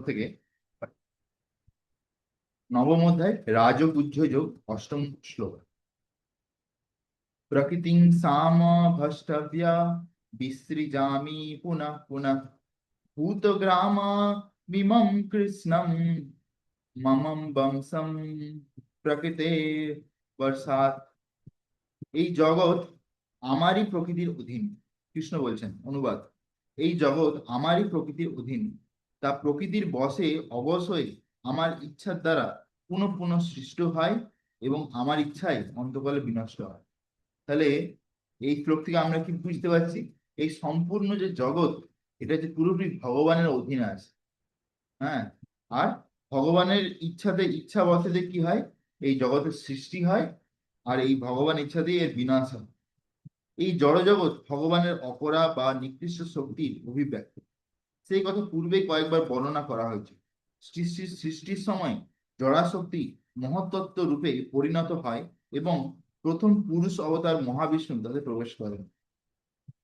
থেকে নবম অধ্যায় রাজগুহ্য যোগ অষ্টম শ্লোক। প্রকৃতিং সামভষ্টব্যা বিসৃজামি পুনঃ পুনঃ ভূতগ্রাম মিমং কৃষ্ণম মমম বংশম প্রকৃতে বর্ষাৎ। এই জগৎ আমারই প্রকৃতির অধীন। কৃষ্ণ বলছেন, অনুবাদ: এই জগৎ আমারই প্রকৃতির অধীন, তা প্রকৃতির বশে অবশ্যই আমার ইচ্ছার দ্বারা পুনঃ পুনঃ সৃষ্ট হয় এবং আমার ইচ্ছায় অন্তকালে বিনষ্ট হয়। তাহলে এই শ্লোক থেকে আমরা কি বুঝতে পারছি? এই সম্পূর্ণ যে জগৎ, এটা যে পুরোপুরি ভগবানের অধীনে আছে। হ্যাঁ, আর ভগবানের ইচ্ছাতে, ইচ্ছা বশে কি হয়, এই জগতের সৃষ্টি হয়, আর এই ভগবান ইচ্ছাতেই এর বিনাশ হয়। এই জড়জগৎ ভগবানের অপরা বা নিকৃষ্ট শক্তির অভিব্যক্তি। সেই কথা পূর্বে কয়েকবার বর্ণনা করা হয়েছে। সৃষ্টির সময় জড়াশক্তি মহত্তত্ত্ব রূপে পরিণত হয় এবং প্রথম পুরুষ অবতার মহাবিষ্ণু তাতে প্রবেশ করেন।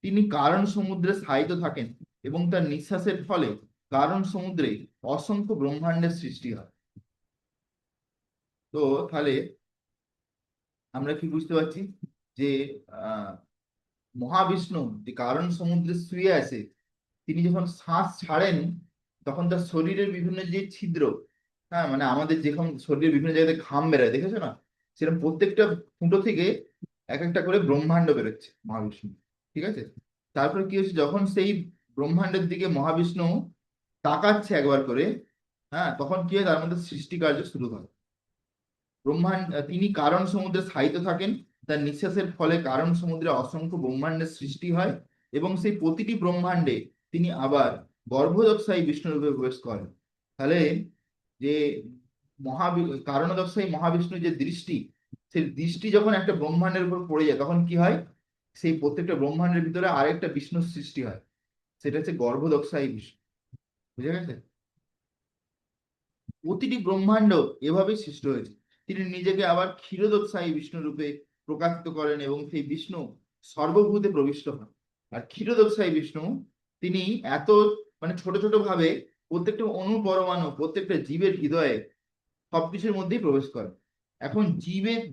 তিনি কারণ সমুদ্রে স্থায়িত থাকেন এবং তার নিঃশ্বাসের ফলে কারণ সমুদ্রে অসংখ্য ব্রহ্মাণ্ডের সৃষ্টি হয়। তো তাহলে আমরা কি বুঝতে পারছি যে মহাবিষ্ণু যে কারণ সমুদ্রে শুয়ে আছে, তিনি যখন শ্বাস ছাড়েন তখন তার শরীরের বিভিন্ন যে ছিদ্র, হ্যাঁ মানে আমাদের যখন শরীরের বিভিন্ন জায়গাতে ঘাম বেরোয়, দেখেছো না? সেরকম প্রত্যেকটা ফুটো থেকে এক একটা করে ব্রহ্মাণ্ড বেরোচ্ছে মহাবিষ্ণু। ঠিক আছে, তারপরে কি হচ্ছে, যখন সেই ব্রহ্মাণ্ডের দিকে মহাবিষ্ণু তাকাচ্ছে একবার করে, হ্যাঁ তখন কি হয়, তার মধ্যে সৃষ্টি কার্য শুরু হয়। তিনি কারণ সমুদ্রে স্থায়িত থাকেন, তার নিঃশ্বাসের ফলে কারণ সমুদ্রে অসংখ্য ব্রহ্মাণ্ডের সৃষ্টি হয় এবং সেই প্রতিটি ব্রহ্মাণ্ডে তিনি আবার গর্ভদক্ষায়ী বিষ্ণু রূপে প্রবেশ করেন। তাহলে যে কারণদক্ষায়ী মহাবিষ্ণুর যে দৃষ্টি, সেই দৃষ্টি যখন একটা ব্রহ্মাণ্ডের উপর পড়ে যায়, তখন কি হয়, সেই প্রত্যেকটা ব্রহ্মাণ্ডের ভিতরে আরেকটা বিষ্ণুর সৃষ্টি হয়। সেটা হচ্ছে গর্ভদক্ষায়ী বিষ্ণু। বুঝে গেছে? প্রতিটি ব্রহ্মাণ্ড এভাবেই সৃষ্ট হয়েছে। তিনি নিজেকে আবার ক্ষীরোদোৎসাহী বিষ্ণু রূপে প্রকাশিত করেন এবং সেই বিষ্ণু সর্বভূতে প্রবিষ্ট হন। আর ক্ষীরোদোৎসাহী বিষ্ণু তিনি এত মানে ছোট ছোট ভাবে প্রত্যেকটা অণু পরমাণু, প্রত্যেকটা জীবের হৃদয়ে সবকিছুর মধ্যেই প্রবেশ করেন। এখন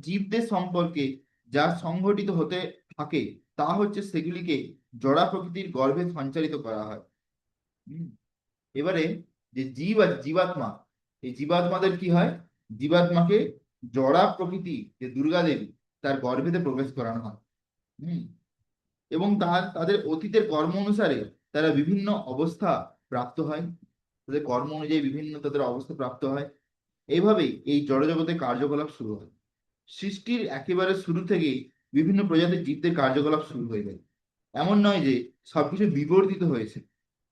জীবদের সম্পর্কে যা সংঘটিত হতে থাকে, তা হচ্ছে সেগুলিকে জড়া প্রকৃতির গর্ভে সঞ্চালিত করা হয়। এবারে যে জীব আর জীবাত্মা, এই জীবাত্মাদের কি হয়, জীবাত্মাকে জড়া প্রকৃতি যে দুর্গা দেবী, তার গর্ভেতে প্রবেশ করানো হয়। হম এবং তাদের অতীতের কর্ম অনুসারে তারা বিভিন্ন অবস্থা প্রাপ্ত হয়, তাদের কর্ম অনুযায়ী বিভিন্ন তাদের অবস্থা প্রাপ্ত হয়। এইভাবেই এই জড়জগতে কার্যকলাপ শুরু হয়। সৃষ্টির একেবারে শুরু থেকেই বিভিন্ন প্রজাতির জীবদের কার্যকলাপ শুরু হয়ে যায়। এমন নয় যে সবকিছু বিবর্তিত হয়েছে।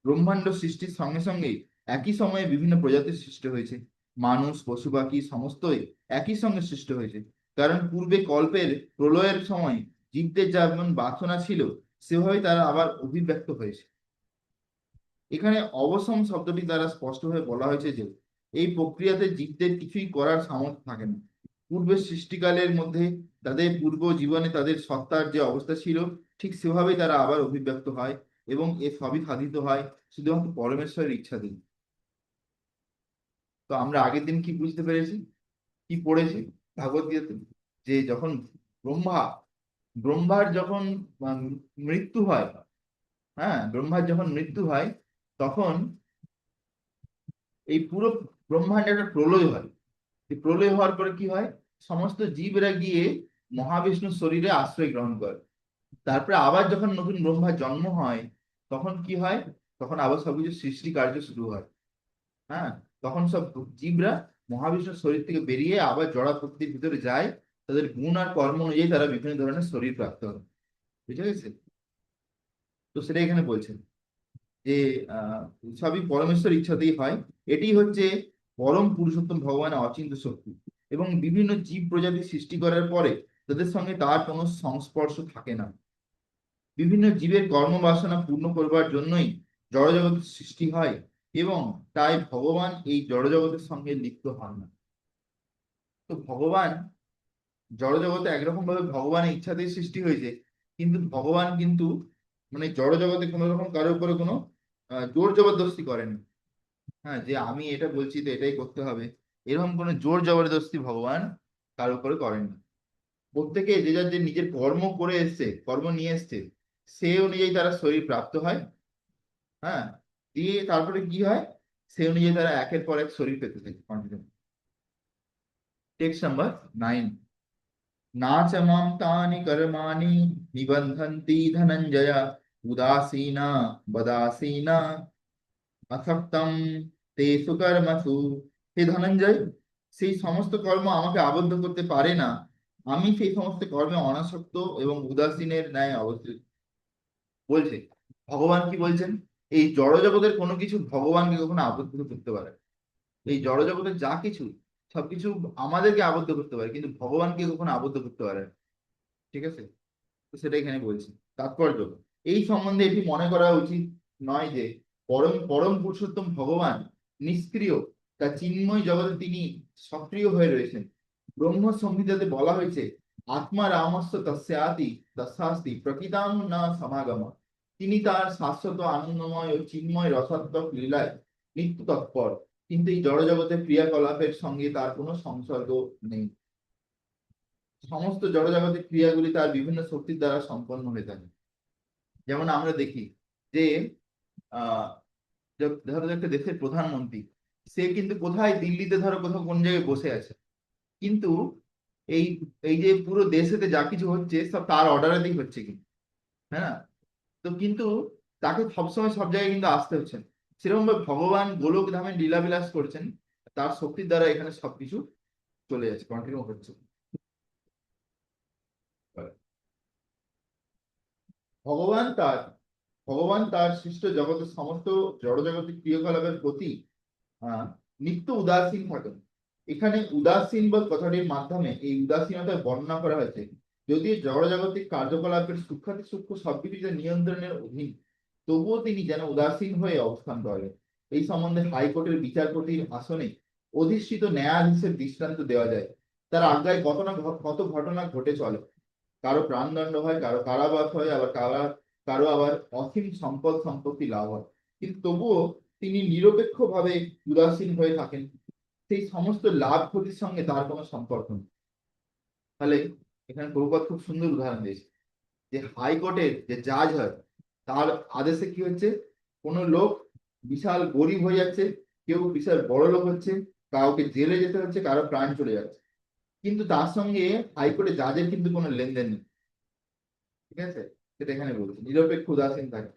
ব্রহ্মাণ্ড সৃষ্টির সঙ্গে সঙ্গে একই সময়ে বিভিন্ন প্রজাতির সৃষ্টি হয়েছে। মানুষ, পশু পাখি সমস্তই একই সঙ্গে সৃষ্টি হয়েছে, কারণ পূর্বে কল্পের প্রলয়ের সময় জীবদের যেমন বাসনা ছিল, সেভাবেই তারা আবার অভিব্যক্ত হয়েছে। এখানে অবসম শব্দটি দ্বারা স্পষ্টভাবে বলা হয়েছে যে এই প্রক্রিয়াতে জীবদের কিছুই করার সামর্থ্য থাকে না। পূর্বের সৃষ্টিকালের মধ্যে তাদের পূর্ব জীবনে তাদের সত্তার যে অবস্থা ছিল, ঠিক সেভাবেই তারা আবার অভিব্যক্ত হয় এবং এ সবই সাধিত হয় শুধুমাত্র পরমেশ্বরের ইচ্ছাতেই। তো আমরা আগের দিন কি বুঝতে পেরেছি, কি পড়েছি ভাগবত গীতাতে, যে যখন ব্রহ্মা ব্রহ্মার যখন মৃত্যু হয়, হ্যাঁ ব্রহ্মার যখন মৃত্যু হয়, তখন এই পুরো ব্রহ্মাণ্ডে একটা প্রলয় হয়। এই প্রলয় হওয়ার পরে কি হয়, সমস্ত জীবরা গিয়ে মহাবিষ্ণুর শরীরে আশ্রয় গ্রহণ করে। তারপরে আবার যখন নতুন ব্রহ্মার জন্ম হয়, তখন কি হয়, তখন আবার সবকিছু সৃষ্টি কার্য শুরু হয়। হ্যাঁ, তখন সব জীবরা মহাবিষ্ণুর শরীর থেকে বেরিয়ে আবার জড়া প্রকৃতির ভিতরে যায়। তাদের গুণ আর কর্ম অনুযায়ী তারা বিভিন্ন ধরনের শরীর প্রাপ্ত হয়। বুঝে গেছে? তো সেটা এখানে বলছেন যে আহ সবই পরমেশ্বর ইচ্ছাতেই হয়। এটি হচ্ছে পরম পুরুষোত্তম ভগবানের অচিন্ত শক্তি। এবং বিভিন্ন জীব প্রজাতি সৃষ্টি করার পরে তাদের সঙ্গে তার কোনো সংস্পর্শ থাকে না। বিভিন্ন জীবের কর্মবাসনা পূর্ণ করবার জন্যই জড়জগতের সৃষ্টি হয় এবং তাই ভগবান এই জড়জগতের সঙ্গে লিপ্ত হন না। তো ভগবান জড়জগতে একরকম ভাবে ভগবানের ইচ্ছাতেই সৃষ্টি হয়েছে, কিন্তু ভগবান কিন্তু মানে জড়জগতে কোনো রকম কারোর উপরে কোনো জোর জবরদস্তি করেন। হ্যাঁ, যে আমি এটা বলছি তো এটাই করতে হবে, এরকম কোনো জোর জবরদস্তি ভগবান কার উপরে করেন না। প্রত্যেকে যে যার যে নিজের কর্ম করে এসছে, কর্ম নিয়ে এসছে, সে অনুযায়ী তারা শরীর প্রাপ্ত হয়। হ্যাঁ, দিয়ে তারপরে কি হয়, সে অনুযায়ী তারা একের পর এক শরীর পেতে থাকে কন্টিনিউ। Text number 9। না চ মাম তানি কর্মাণি নিবন্ধন্তি ধনঞ্জয় উদাসীনা বদাসীনা আসক্তম তেষু কর্মসু। হে ধনঞ্জয়, সেই সমস্ত কর্ম আমাকে আবদ্ধ করতে পারে না, আমি সেই সমস্ত কর্মে অনাসক্ত এবং উদাসীনের ন্যায় অবস্থিত। বলছে ভগবান কি বলছেন, এই জড়জগতের কোনো কিছু ভগবানকে কখনো আবদ্ধ করতে পারে না। এই জড়জগতের যা কিছু সবকিছু আমাদেরকে আবদ্ধ করতে পারে, কিন্তু ভগবানকে কখনো আবদ্ধ করতে পারে না। ঠিক আছে, তো সেটা এখানে বলছি। তাৎপর্য, এই সম্বন্ধে এটি মনে করা উচিত নয় যে পরম পরম পুরুষোত্তম ভগবান নিষ্ক্রিয়, তা চিন্ময় জগতে তিনি সক্রিয় হয়ে রয়েছেন। ব্রহ্ম সংহিতাতে বলা হয়েছে, আত্মা রামস্য তস্যাতি তস্যাস্তি প্রকৃতাং না সমাগম। তিনি তার শাশ্বত আনন্দময় ও চিন্ময় রসাত্মক লীলায় নিত্য তৎপর, কিন্তু এই জড়জগতের ক্রিয়াকলাপের সঙ্গে তার কোনো সংসর্গ নেই। সমস্ত জড়জাগতিক ক্রিয়াগুলি তার বিভিন্ন শক্তির দ্বারা সম্পন্ন হয়ে থাকে। যেমন আমরা দেখি যে আহ ধরো একটা দেশের প্রধানমন্ত্রী, সে কিন্তু কোথায়, দিল্লিতে ধরো কোথাও কোন জায়গায় বসে আছে, কিন্তু এই এই যে পুরো দেশেতে যা কিছু হচ্ছে সব তার অর্ডারেতেই হচ্ছে কিন্তু। হ্যাঁ, তো কিন্তু তাকে সবসময় সব জায়গায় কিন্তু আসতে হচ্ছে না। সেরকম ভাবে ভগবান গোলক ধামে লীলাবিলাস করছেন, তার শক্তির দ্বারা এখানে সবকিছু চলে যাচ্ছে, কন্টিনিউ হচ্ছে। ভগবান তার ভগবান তার সৃষ্ট জগতের সমস্ত জড়জাগতিক ক্রিয়াকলাপের প্রতি আহ, নিত্য উদাসীন থাকেন। এখানে উদাসীন বা কথাটির মাধ্যমে এই উদাসীনতার বর্ণনা করা হয়েছে। যদিও জড়জাগতিক কার্যকলাপের সূক্ষ্মাতি সূক্ষ্ম সবকিছু তার নিয়ন্ত্রণের অধীন, তবুও তিনি যেন উদাসীন হয়ে অবস্থান করেন। এই সম্বন্ধে হাইকোর্টের বিচারপতির আসনে অধিষ্ঠিত ন্যায়াধীশের দৃষ্টান্ত দেওয়া যায়। তার আজ্ঞায় কত ঘটনা ঘটে চলে। কারো প্রাণদণ্ড হয়, কারো কারাবাস হয়, আবার কারো আবার অসীম সম্পদ সম্পত্তি লাভ হয়, কিন্তু তবুও তিনি নিরপেক্ষভাবে উদাসীন হয়ে থাকেন। সেই সমস্ত লাভ ক্ষতির সঙ্গে তার কোনো সম্পর্ক নেই। তাহলে এখানে প্রভুপাদ খুব সুন্দর উদাহরণ দিয়েছে যে হাইকোর্টের যে জাজ হয়, তার আদেশে কি হচ্ছে, কোনো লোক বিশাল গরিব হয়ে যাচ্ছে, কেউ বিশাল বড় লোক হচ্ছে, কাউকে জেলে যেতে হচ্ছে, কারো প্রাণ চলে যাচ্ছে, কিন্তু তার সঙ্গে হাইকোর্টের জাজের কিন্তু কোনো লেনদেন নেই। ঠিক আছে, সেটা এখানে বলছি নিরপেক্ষ উদাসীন থাকে,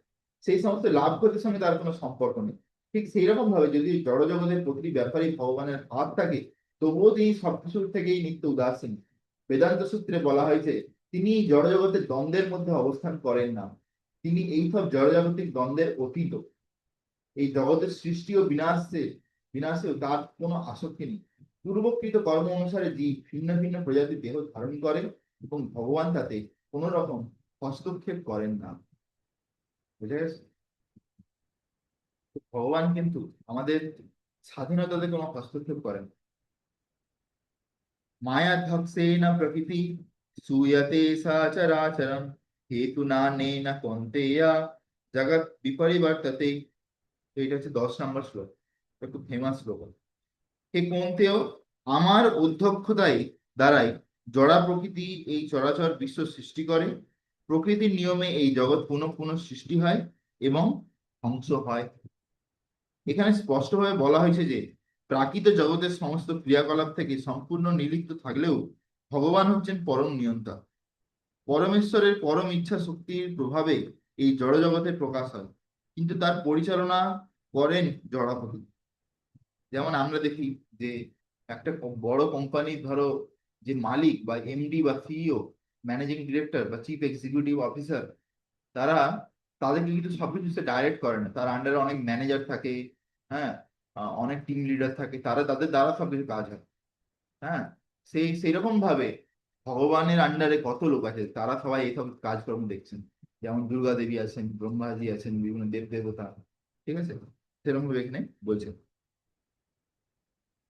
সেই সমস্ত লাভ ক্ষতির সঙ্গে তার কোনো সম্পর্ক নেই। ঠিক সেই রকম ভাবে যদি জড়জগতের প্রতিটি ব্যাপারই ভগবানের হাত থাকে, তবুও তিনি সবকিছুর থেকেই নিত্য উদাসীন। বেদান্ত সূত্রে বলা হয়েছে, তিনি জড়জগতের দ্বন্দ্বের মধ্যে অবস্থান করেন না, তিনি এইসব জড়জাগতিক দ্বন্দ্বের অতীত। এই জগতের সৃষ্টি ও বিনাশেও তার কোনো আসক্তি নেই। পূর্বকৃত কর্ম অনুসারে জীব ভিন্ন ভিন্ন প্রজাতির দেহ ধারণ করে এবং ভগবান তাতে কোন রকম হস্তক্ষেপ করেন না। বুঝে গেছে? ভগবান কিন্তু আমাদের স্বাধীনতাতে কোনো হস্তক্ষেপ করেন না। মায়াধ্যক্ষেন প্রকৃতি সুয়তে সচরাচরম হেতু নানেন কন্তেয়া জগৎ বিপরিবর্ততে। তো এটা হচ্ছে 10 নম্বর শ্লোক, একটু ফেমাস শ্লোক। হে কন্তেয়, আমার অধ্যক্ষতায় দ্বারাই জড়া প্রকৃতি এই চরাচর বিশ্ব সৃষ্টি করে। প্রকৃতির নিয়মে এই জগৎ পুনঃ পুনঃ সৃষ্টি হয় এবং ধ্বংস হয়। এখানে স্পষ্টভাবে বলা হয়েছে যে প্রাকৃত জগতের সমস্ত ক্রিয়াকলাপ থেকে সম্পূর্ণ নির্লিপ্ত থাকলেও ভগবান হচ্ছেন পরম নিয়ন্তা। পরমেশ্বরের পরম ইচ্ছা শক্তির প্রভাবে এই জড়জগতের প্রকাশ হয়, কিন্তু তার পরিচালনা করেন জড়া প্রকৃতি। যেমন আমরা দেখি যে একটা বড় কোম্পানির ধরো যে মালিক বা এমডি বা সিইও, ম্যানেজিং ডিরেক্টর বা চিফ এক্সিকিউটিভ অফিসার, তারা তাদেরকে কিন্তু সবকিছু সে ডাইরেক্ট করে না, তার আন্ডারে অনেক ম্যানেজার থাকে। হ্যাঁ, অনেক টিম লিডার থাকে, তারা তাদের দ্বারা সবকিছু কাজ হয়। হ্যাঁ, সেই রকম ভাবে ভগবানের আন্ডারে কত লোক আছে, তারা সবাই এইসব কাজকর্ম দেখছেন। যেমন দুর্গা দেবী আছেন, ব্রহ্মাজি আছেন, বিভিন্ন দেব দেবতা। ঠিক আছে, সেরকম ভাবে এখানে বলছেন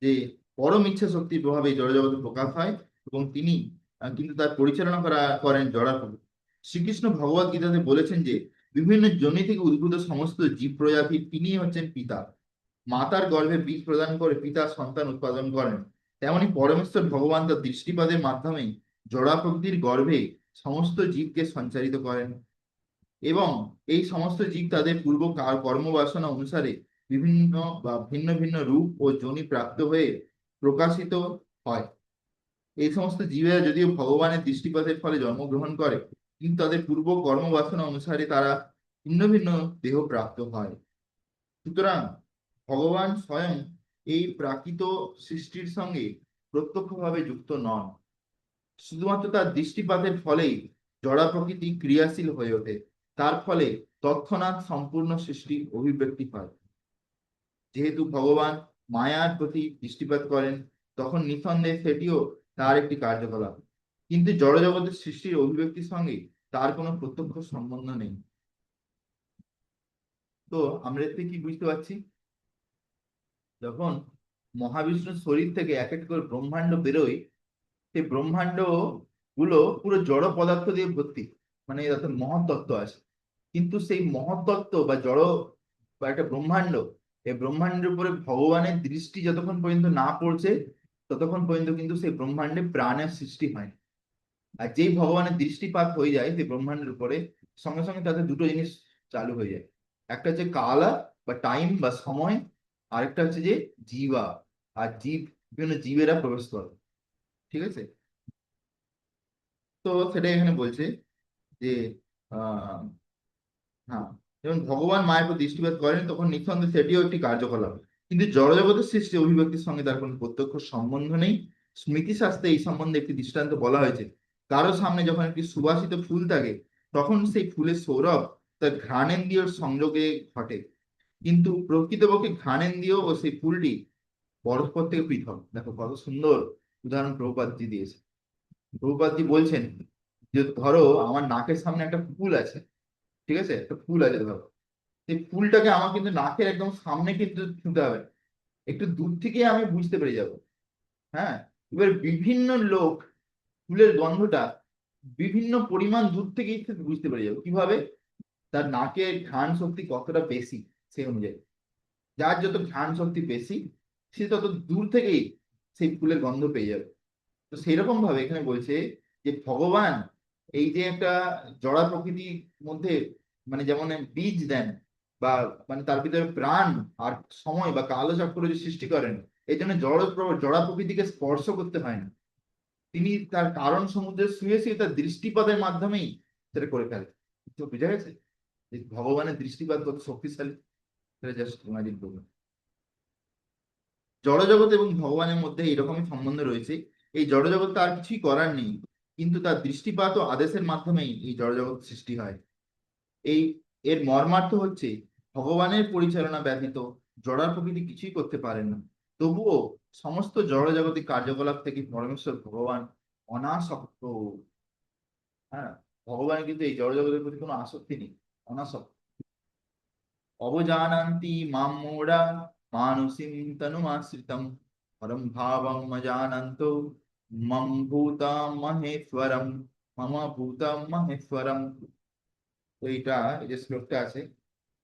যে পরম ইচ্ছা শক্তির প্রভাবে জড়জগতে প্রকাশ হয় এবং তিনি কিন্তু তার পরিচালনা করেন জড়াপ্রভু। শ্রীকৃষ্ণ ভগবদ গীতাতে বলেছেন যে বিভিন্ন যোনি থেকে উদ্ভূত সমস্ত জীব প্রজাতির তিনি হচ্ছেন পিতা। মাতার গর্ভে বীজ প্রদান করে পিতা সন্তান উৎপাদন করেন, তেমনি পরমেশ্বর ভগবান তার দৃষ্টিপাতের মাধ্যমে জড়া প্রকৃতির গর্ভে সমস্ত জীবকে সঞ্চারিত করেন এবং এই সমস্ত জীব তাদের পূর্ব কর্মবাসনা অনুসারে বিভিন্ন বা ভিন্ন ভিন্ন রূপ ও যোনি প্রাপ্ত হয়ে প্রকাশিত হয়। এই সমস্ত জীবেরা যদিও ভগবানের দৃষ্টিপাতের ফলে জন্মগ্রহণ করে, কিন্তু তাদের পূর্ব কর্মবাসনা অনুসারে তারা ভিন্ন ভিন্ন দেহ প্রাপ্ত হয়। সুতরাং ভগবান স্বয়ং এই প্রাকৃত সৃষ্টির সঙ্গে প্রত্যক্ষভাবে যুক্ত নন, শুধুমাত্র তার দৃষ্টিপাতের ফলেই জড়া প্রকৃতি ক্রিয়াশীল হয়ে ওঠে। তার ফলে তৎক্ষণাৎ সম্পূর্ণ সৃষ্টি অভিব্যক্তি হয়। যেহেতু ভগবান মায়ার প্রতি দৃষ্টিপাত করেন, তখন নিঃসন্দেহে সেটিও তার একটি কার্যকলাপ, কিন্তু জড়জগতের সৃষ্টির অভিব্যক্তির সঙ্গে তার কোনো প্রত্যক্ষ সম্বন্ধ নেই। তো আমরা এতে কি বুঝতে পারছি? যখন মহাবিষ্ণুর শরীর থেকে এক এক করে ব্রহ্মাণ্ড বেরোয়, সেই ব্রহ্মাণ্ড গুলো পুরো জড় পদার্থ দিয়ে ভর্তি, মানে তাতে মহৎ তত্ত্ব আছে, কিন্তু সেই মহৎ তত্ত্ব বা জড় বা একটা ব্রহ্মাণ্ড, এই ব্রহ্মাণ্ডের উপরে ভগবানের দৃষ্টি যতক্ষণ পর্যন্ত না পড়ছে ততক্ষণ পর্যন্ত কিন্তু সেই ব্রহ্মাণ্ডে প্রাণের সৃষ্টি হয়। আর যেই ভগবানের দৃষ্টিপাত হয়ে যায় সেই ব্রহ্মাণ্ডের উপরে, সঙ্গে সঙ্গে তাতে দুটো জিনিস চালু হয়ে যায়। একটা হচ্ছে কালা বা টাইম বা সময়, আরেকটা হচ্ছে যে জীবা আর জীব, বিভিন্ন জীবেরা প্রবেশ করে। ঠিক আছে? তো সেটাই এখানে বলছে যে আহ হ্যাঁ, যেমন ভগবান মায়ের উপর দৃষ্টিপাত করেন তখন নিঃসন্দেহে সেটিও একটি কার্যকলাপ, কিন্তু জড়জগতের সৃষ্টি অভিব্যক্তির সঙ্গে তার কোনো প্রত্যক্ষ সম্বন্ধ নেই। স্মৃতিশাস্ত্রে এই সম্বন্ধে একটি দৃষ্টান্ত বলা হয়েছে। কারো সামনে যখন একটি সুবাসিত ফুল থাকে, তখন সেই ফুলের সৌরভ তার ঘ্রাণেন্দ্রিয়র সংযোগে ঘটে, কিন্তু প্রকৃতপক্ষে ঘ্রাণেন্দ্রিয় ও সেই ফুলটি পরস্পর থেকে পৃথক। দেখো কত সুন্দর উদাহরণ প্রভুপাদজি দিয়েছে। প্রভুপাদজি বলছেন যে ধরো আমার নাকের সামনে একটা ফুল আছে, ঠিক আছে, একটা ফুল আছে ধরো, সেই ফুলটাকে আমার কিন্তু নাকের একদম সামনে কিন্তু ছুঁতে হবে না। একটু দূর থেকে আমি বুঝতে পেরে যাব। হ্যাঁ, এবার বিভিন্ন লোক ফুলের গন্ধটা বিভিন্ন পরিমাণ দূর থেকেই সে বুঝতে পেরে যাবে। কিভাবে? তার নাকের ঘ্রাণ শক্তি কতটা বেশি সেই অনুযায়ী। যার যত ঘ্রাণ শক্তি বেশি, সে তত দূর থেকেই সেই ফুলের গন্ধ পেয়ে যাবে। তো সেইরকম ভাবে এখানে বলছে যে ভগবান এই যে একটা জড়া প্রকৃতির মধ্যে, মানে যেমন বীজ দেন বা মানে তার ভিতরে প্রাণ আর সময় বা কালচক্র যে সৃষ্টি করেন, এই জন্য জড়া প্রকৃতিকে স্পর্শ করতে হয় না। তিনি তার কারণ সমুদ্রে শুয়ে শুয়ে তার দৃষ্টিপাতের মাধ্যমেই সেটা করে ফেলেন। তো বুঝা গেছে যে ভগবানের দৃষ্টিপাত কত শক্তিশালী, সেটা জাস্ট ইমাজিন করুন। জড়জগৎ এবং ভগবানের মধ্যে এরকমই সম্বন্ধ রয়েছে। এই জড়জগৎ তার কিছুই করার নেই, কিন্তু তার দৃষ্টিপাত ও আদেশের মাধ্যমেই এই জড়জগৎ সৃষ্টি হয়। এই এর মর্মার্থ হচ্ছে ভগবানের পরিচালনা ব্যতীত জড়ার প্রকৃতি কিছুই করতে পারেন না। তবুও সমস্ত জড়জাগতিক কার্যকলাপ থেকে পরমেশ্বর ভগবান অনাসক্ত। হ্যাঁ, ভগবানের কিন্তু এই জড়জগতের প্রতি কোনো আসক্তি নেই, অনাসক্ত। অবজানান্তি মাম মূঢ়া মানসিং তনুমাশ্রিতম পরম ভাবং মজানন্তো মম ভূতম মহেশ্বরম, মম ভূতম মহেশ্বরম। তো এই যে শ্লোকটা আছে,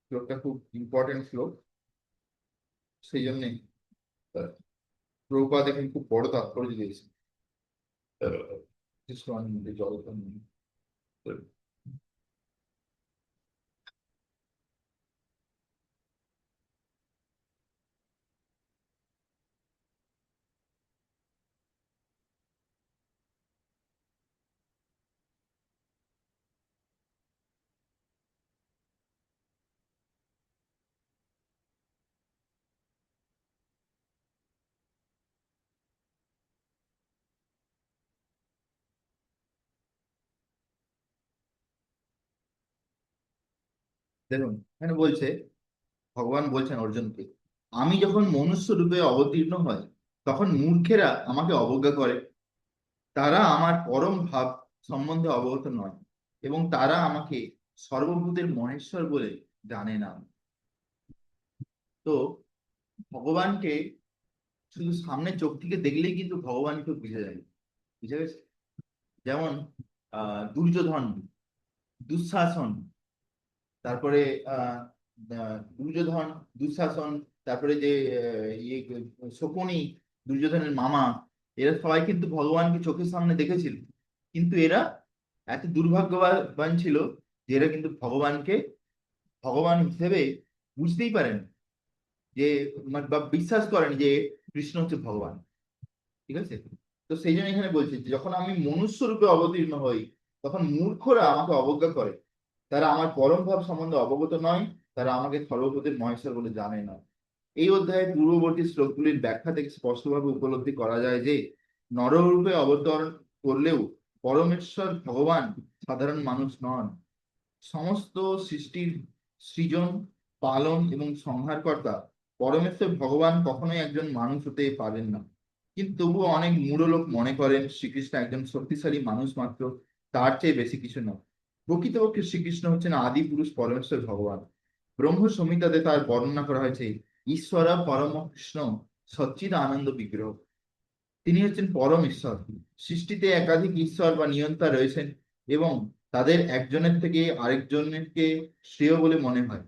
শ্লোকটা খুব ইম্পর্টেন্ট শ্লোক। সেই জন্যে আহ, প্রভুপাদ এখানে খুব বড় তাৎপর্য দিয়েছে। Just one minute, জল খান। দেখুন এখানে বলছে, ভগবান বলছেন অর্জুনকে, আমি যখন মনুষ্য রূপে অবতীর্ণ হয় তখন মূর্খেরা আমাকে অবজ্ঞা করে। তারা আমার পরম ভাব সম্বন্ধে অবগত নয় এবং তারা আমাকে সর্বভূতের মহেশ্বর বলে জানে না। তো ভগবানকে শুধু সামনে চোখ থেকে দেখলেই কিন্তু ভগবানকে বুঝে যায়, বুঝে গেছে? যেমন দুর্যোধন, দুঃশাসন, তারপরে আহ দুর্যোধন, দুঃশাসন, তারপরে যে ইয়ে শকুনি, দুর্যোধনের মামা, এরা সবাই কিন্তু ভগবানকে চোখের সামনে দেখেছিল, কিন্তু এরা এত দুর্ভাগ্যবান ছিল যে এরা কিন্তু ভগবানকে ভগবান হিসেবে বুঝতেই পারেন, যে বা বিশ্বাস করেন যে কৃষ্ণ হচ্ছে ভগবান। ঠিক আছে? তো সেই জন্য এখানে বলছি যে যখন আমি মনুষ্য রূপে অবতীর্ণ হই, তখন মূর্খরা আমাকে অবজ্ঞা করে, তারা আমার পরম ভাব সম্বন্ধে অবগত নয়, তারা আমাকে সর্বপ্রতির মহেশ্বর বলে জানে না। এই অধ্যায়ে পূর্ববর্তী শ্লোকগুলির ব্যাখ্যা থেকে স্পষ্টভাবে উপলব্ধি করা যায় যে নররূপে অবতরণ করলেও পরমেশ্বর ভগবান সাধারণ মানুষ নন। সমস্ত সৃষ্টির সৃজন, পালন এবং সংহারকর্তা পরমেশ্বর ভগবান কখনোই একজন মানুষ হতে পারেন না। কিন্তু তবুও অনেক মূঢ় লোক মনে করেন শ্রীকৃষ্ণ একজন শক্তিশালী মানুষ মাত্র, তার চেয়ে বেশি কিছু নয়। প্রকৃতপক্ষে শ্রীকৃষ্ণ হচ্ছেন আদি পুরুষ পরমেশ্বর ভগবান। ব্রহ্ম সংহিতাতে তার বর্ণনা করা হয়েছে ঈশ্বর পরম কৃষ্ণ সচ্চিদ আনন্দ বিগ্রহ। তিনি হচ্ছেন পরম ঈশ্বর। সৃষ্টিতে একাধিক ঈশ্বর বা নিয়ন্তা রয়েছেন এবং তাদের একজনের থেকে আরেকজনকে শ্রেয় বলে মনে হয়।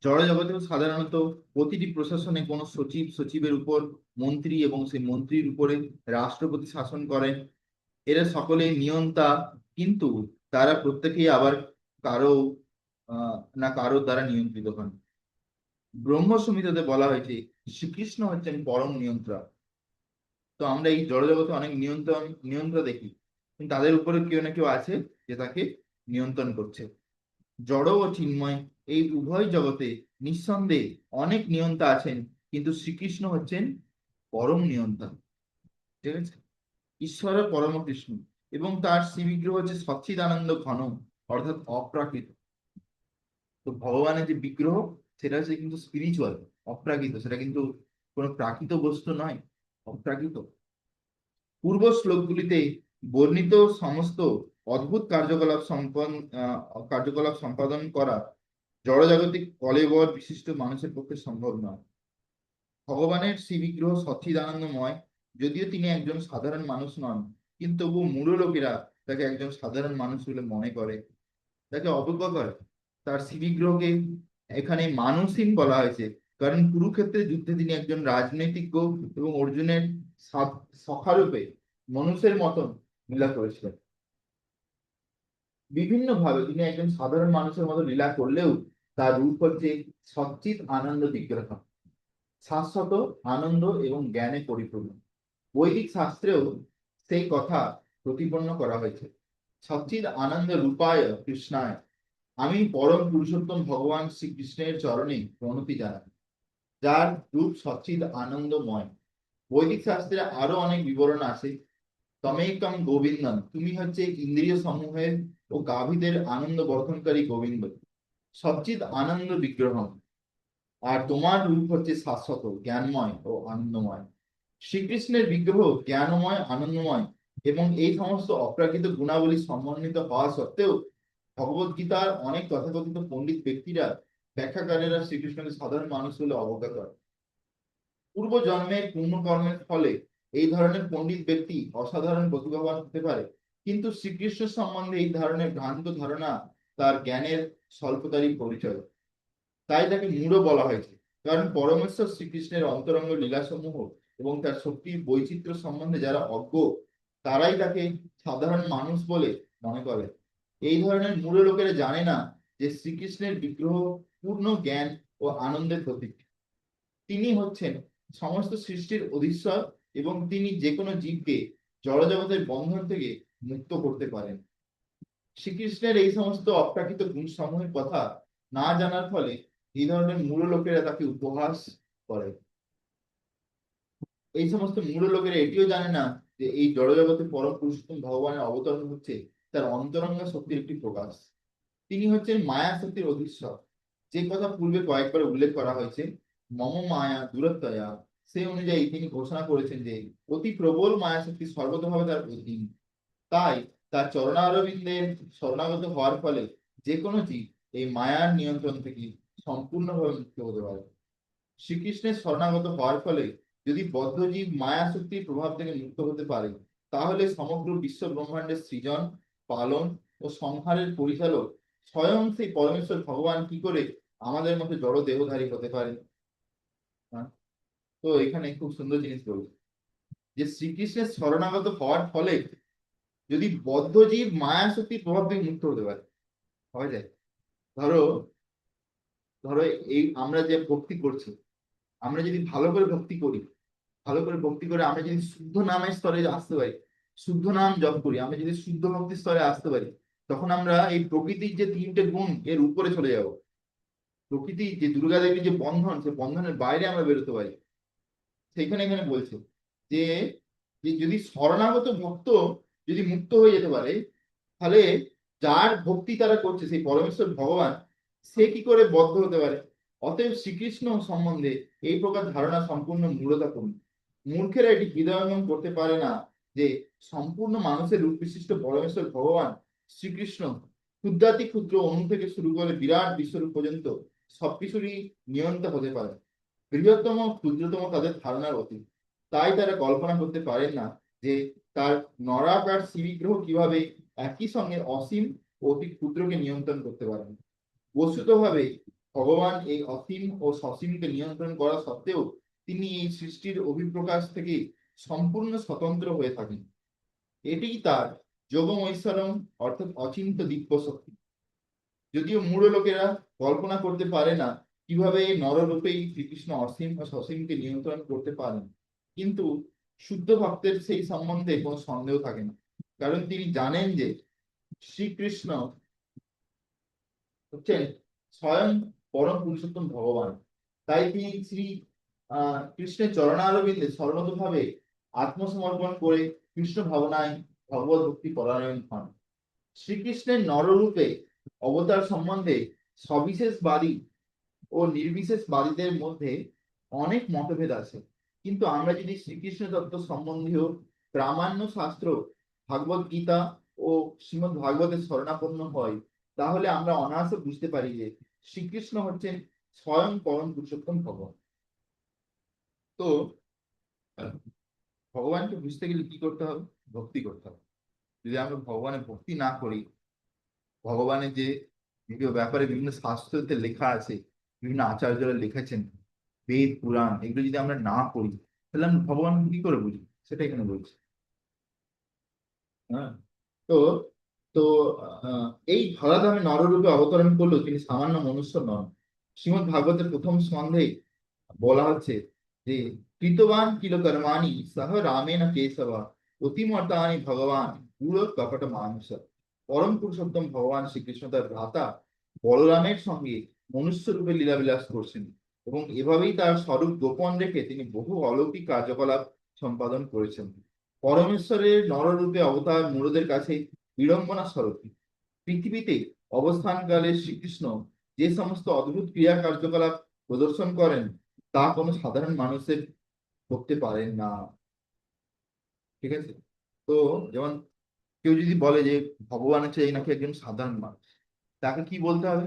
জড়জগতেও সাধারণত প্রতিটি প্রশাসনে কোনো সচিব, সচিবের উপর মন্ত্রী এবং সেই মন্ত্রীর উপরে রাষ্ট্রপতি শাসন করেন। এরা সকলেই নিয়ন্তা, কিন্তু তারা প্রত্যেকেই আবার কারো না কারো দ্বারা নিয়ন্ত্রিত হন। ব্রহ্ম সংহিতাতে বলা হয়েছে শ্রীকৃষ্ণ হচ্ছেন পরম নিয়ন্ত্রক। তো আমরা এই জড়জগতে অনেক নিয়ন্ত্রণ দেখি, কিন্তু তাদের উপরে কেউ না কেউ আছে যে তাকে নিয়ন্ত্রণ করছে। জড় ও চিন্ময় এই উভয় জগতে নিঃসন্দেহে অনেক নিয়ন্তা আছেন, কিন্তু শ্রীকৃষ্ণ হচ্ছেন পরম নিয়ন্তা। ঠিক আছে? ঈশ্বর পরম কৃষ্ণ এবং তার শ্রীবিগ্রহ হচ্ছে সচ্চিদানন্দ ঘন, অর্থাৎ অপ্রাকৃত। তো ভগবানের যে বিগ্রহ, সেটা হচ্ছে কিন্তু স্পিরিচুয়াল, অপ্রাকৃত, সেটা কিন্তু কোনো প্রাকৃত বস্তু নয়, অপ্রাকৃত। পূর্ব শ্লোকগুলিতে বর্ণিত সমস্ত অদ্ভুত কার্যকলাপ সম্পাদন করা জড়জাগতিক কলেবর বিশিষ্ট মানুষের পক্ষে সম্ভব নয়। ভগবানের শ্রীবিগ্রহ সচ্চিদানন্দময়, যদিও তিনি একজন সাধারণ মানুষ নন, কিন্তু তবু মূঢ় লোকেরা তাকে একজন সাধারণ মানুষ বলে মনে করে, তাকে অবজ্ঞা করে। তার শ্রীবিগ্রহকে এখানে মানুষহীন বলা হয়েছে, কারণ কুরুক্ষেত্রের যুদ্ধে তিনি একজন রাজনৈতিজ্ঞ এবং অর্জুনের সখারূপে মানুষের মতন লীলা করেছিলেন। বিভিন্ন ভাবে তিনি একজন সাধারণ মানুষের মতো লীলা করলেও তার রূপ হচ্ছে সচ্চিৎ আনন্দ বিগ্রহ, শাশ্বত আনন্দ এবং জ্ঞানে পরিপূর্ণ। বৈদিক শাস্ত্রেও সেই কথা প্রতিপন্ন করা হয়েছে। সচ্চিৎ আনন্দ রূপায় কৃষ্ণায়, আমি পরম পুরুষোত্তম ভগবান শ্রীকৃষ্ণের চরণে প্রণতি জানাই, যার রূপ সচ্চিৎ আনন্দময়। বৈদিক শাস্ত্রে আরো অনেক বিবরণ আছে। তমেকম গোবিন্দম, তুমি হচ্ছে ইন্দ্রিয় সমূহের ও গাভীদের আনন্দ বর্ধনকারী গোবিন্দ, সচ্চিৎ আনন্দ বিগ্রহ। আর তোমার রূপ হচ্ছে শাশ্বত, জ্ঞানময় ও আনন্দময়। শ্রীকৃষ্ণের বিগ্রহ জ্ঞানময়, আনন্দময় এবং এই সমস্ত অপ্রাকৃত গুণাবলী সমন্বিত হওয়া সত্ত্বেও ভগবত গীতার অনেক তথাকথিত পণ্ডিত ব্যক্তিরা, ব্যাখ্যাকারেরা শ্রীকৃষ্ণকে সাধারণ মানুষ বলে অবজ্ঞা করে। পূর্ব জন্মের পুণ্যকর্মের ফলে এই ধরনের পণ্ডিত ব্যক্তি অসাধারণ প্রতিভাবান হতে পারে, কিন্তু শ্রীকৃষ্ণ সম্বন্ধে এই ধরনের ভ্রান্ত ধারণা তার জ্ঞানের স্বল্পতারই পরিচয়। তাই তাকে মূঢ় বলা হয়েছে, কারণ পরমেশ্বর শ্রীকৃষ্ণের অন্তরঙ্গ লীলাসমূহ এবং তার শক্তির বৈচিত্র্য সম্বন্ধে যারা অজ্ঞ, তারাই তাকে সাধারণ মানুষ বলে মনে করে। এই ধরনের মূঢ় লোকেরা জানে না যে শ্রীকৃষ্ণের বিগ্রহ পূর্ণ জ্ঞান ও আনন্দের প্রতীক। তিনি হচ্ছেন সমস্ত সৃষ্টির অধীশ্বর এবং তিনি যে কোনো জীবকে জড়জগতের বন্ধন থেকে মুক্ত করতে পারেন। শ্রীকৃষ্ণের এই সমস্ত অপ্রাকৃত গুণ সমূহের কথা না জানার ফলে এই ধরনের মূঢ় লোকেরা তাকে উপহাস করে। এই সমস্ত মূঢ় লোকেরা এটিও জানে না যে এই জড়জগতে পরম পুরুষোত্তম ভগবানের অবতরণ হচ্ছে তার অন্তরঙ্গ শক্তির একটি প্রকাশ। তিনি হচ্ছেন মায়া শক্তির অধীশ্বর, যে কথা পূর্বে কয়েকবার উল্লেখ করা হয়েছে, মম মায়া দূরত্বয়া। সেই অনুযায়ী তিনি ঘোষণা করেছেন যে অতি প্রবল মায়া শক্তি সর্বতভাবে তার অধীন। তাই তার চরণারবিন্দের শরণাগত হওয়ার ফলে যে কোনো জীব এই মায়ার নিয়ন্ত্রণ থেকে সম্পূর্ণভাবে মুক্ত হতে পারে। শ্রীকৃষ্ণের শরণাগত হওয়ার ফলে যদি বদ্ধজীব মায়া শক্তির প্রভাব থেকে মুক্ত হতে পারে, তাহলে সমগ্র বিশ্ব ব্রহ্মাণ্ডের সৃজন, পালন ও সংহারের পরিচালক স্বয়ং সেই পরমেশ্বর ভগবান কি করে আমাদের মতো জড় দেহধারী হতে পারে। হ্যাঁ? তো এখানে খুব সুন্দর জিনিস বলছে যে শ্রীকৃষ্ণের শরণাগত হওয়ার ফলে যদি বদ্ধ জীব মায়া শক্তির প্রভাব থেকে মুক্ত হতে পারে, হওয়া যায়। ধরো ধরো এই আমরা যে ভক্তি করছি, আমরা যদি ভালো করে ভক্তি করি, ভালো করে ভক্তি করে আমরা যদি শুদ্ধ নামের স্তরে আসতে পারি, শুদ্ধ নাম জপ করি, আমরা যদি শুদ্ধ ভক্তির স্তরে আসতে পারি, তখন আমরা এই প্রকৃতির যে তিনটে গুণ এর উপরে চলে যাব। প্রকৃতি যে দুর্গা দেবীর যে বন্ধন, সে বন্ধনের বাইরে আমরা বেরোতে পারি। সেইখানে এখানে বলছে যে যে যদি শরণাগত ভক্ত যদি মুক্ত হয়ে যেতে পারে, তাহলে যার ভক্তি তারা করছে সেই পরমেশ্বর ভগবান, সে কি করে বদ্ধ হতে পারে? অতএব শ্রীকৃষ্ণ সম্বন্ধে এই প্রকার ধারণা সম্পূর্ণ মূঢ়তাপূর্ণ। মূর্খেরা এটি হৃদয়ঙ্গম করতে পারে না যে সম্পূর্ণ মানুষের রূপ বিশিষ্ট পরমেশ্বর ভগবান শ্রীকৃষ্ণ ক্ষুদ্রাতি ক্ষুদ্র অণু থেকে শুরু করে বিরাট বিশ্বরূপ পর্যন্ত সবকিছুরই নিয়ন্তা হতে পারে। বৃহত্তম ক্ষুদ্রতম তাদের ধারণার অতীত। তাই তারা কল্পনা করতে পারেন না যে তার নরাকার শ্রীবিগ্রহ কিভাবে একই সঙ্গে অসীম ও অতি ক্ষুদ্রকে নিয়ন্ত্রণ করতে পারেন। বস্তুতভাবে ভগবান এই অসীম ও সসীমকে নিয়ন্ত্রণ করা সত্ত্বেও তিনি এই সৃষ্টির অভিপ্রকাশ থেকে সম্পূর্ণ স্বতন্ত্র হয়ে থাকেন। এটিই তার যোগম ঐশ্বরম অর্থাৎ অচিন্ত দিব্য শক্তি। যদিও মূঢ় লোকেরা কল্পনা করতে পারে না কিভাবে এই নররূপেই শ্রীকৃষ্ণ অসীম ও সসীমকে নিয়ন্ত্রণ করতে পারেন, কিন্তু শুদ্ধ ভক্তের সেই সম্বন্ধে কোনো সন্দেহ থাকে না, কারণ তিনি জানেন যে শ্রীকৃষ্ণ হচ্ছেন স্বয়ং পরম পুরুষোত্তম ভগবান। তাই তিনি শ্রী কৃষ্ণের চরণারবিন্দে শরণত ভাবে আত্মসমর্পণ করে কৃষ্ণ ভাবনায় ভগবত ভক্তি পরায়ণ হন। শ্রীকৃষ্ণের নররূপে অবতার সম্বন্ধে সবিশেষবাদী ও নির্বিশেষবাদীদের মধ্যে অনেক মতভেদ আছে, কিন্তু আমরা যদি শ্রীকৃষ্ণ তত্ত্ব সম্বন্ধীয় প্রামাণ্য শাস্ত্র ভাগবত গীতা ও শ্রীমদ্ ভাগবতের শরণাপন্ন হয়, তাহলে আমরা অনায়াসে বুঝতে পারি যে শ্রীকৃষ্ণ হচ্ছেন স্বয়ং পরম পুরুষোত্তম ভগবান। তো ভগবানকে বুঝতে গেলে কি করতে হবে? ভক্তি করতে হবে। যদি আমরা ভগবানের ভক্তি না করি, ভগবানের যে বিভিন্ন ব্যাপারে বিভিন্ন শাস্ত্রতে লেখা আছে, বিভিন্ন আচার্যরা লিখেছেন, বেদ পুরাণ, এগুলো যদি আমরা না পড়ি, তাহলে আমরা ভগবান কি করে বুঝি? সেটা এখানে বলছি। হ্যাঁ। তো তো এই ধরাধামে নররূপে অবতরণ করলেও তিনি সামান্য মনুষ্য নন। শ্রীমদ্ ভাগবতের প্রথম স্কন্ধে বলা হচ্ছে যে কৃতবান কিল কর্মাণি সহ রামেণ কেশবা অতিমর্তানি ভগবান পুরো কপট মানুষ। পরম পুরুষোত্তম ভগবান শ্রীকৃষ্ণ তার ভ্রাতা বলরামের সঙ্গে মনুষ্য রূপে লীলাবিলাস করছেন, এবং এভাবেই তার স্বরূপ গোপন রেখে তিনি বহু অলৌকিক কার্যকলাপ সম্পাদন করেছেন। পরমেশ্বরের নররূপে অবতার মূঢ়দের কাছে বিড়ম্বনা স্বরূপ। পৃথিবীতে অবস্থানকালে শ্রীকৃষ্ণ যে সমস্ত অদ্ভুত ক্রিয়া কার্যকলাপ প্রদর্শন করেন, তা কোনো সাধারণ মানুষের করতে পারেন না। ঠিক আছে? তো যেমন কেউ যদি বলে যে ভগবান হচ্ছে এই নাকি একজন সাধারণ মানুষ, তাকে কি বলতে হবে?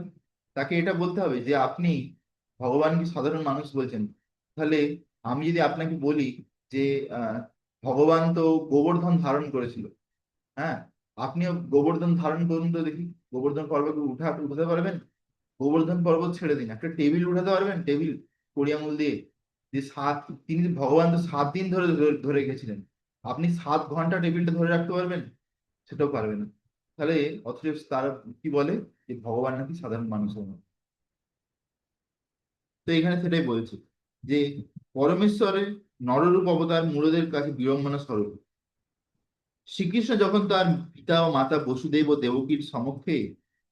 তাকে এটা বলতে হবে যে আপনি ভগবানকে সাধারণ মানুষ বলছেন, তাহলে আমি যদি আপনাকে বলি যে আহ ভগবান তো গোবর্ধন ধারণ করেছিল, হ্যাঁ, আপনিও গোবর্ধন ধারণ করুন তো দেখি। গোবর্ধন পর্বতকে উঠাতে পারবেন? গোবর্ধন পর্বত ছেড়ে দিন, একটা টেবিল উঠাতে পারবেন? টেবিল কড়ি আঙুল দিয়ে, যে সাত, তিনি ভগবান তো 7 দিন ধরে ধরে ধরে গেছিলেন, আপনি 7 ঘন্টা টেবিলটা ধরে রাখতে পারবেন? সেটাও পারবে না। তাহলে অথচ তারা কি বলে যে ভগবান নাকি সাধারণ মানুষের মতো। তো এখানে সেটাই বলছে যে পরমেশ্বরের নররূপ অবতার মূঢ়দের কাছে বিড়ম্বনা স্বরূপ। শ্রীকৃষ্ণ যখন তার পিতা ও মাতা বসুদেব ও দেবকীর সমক্ষে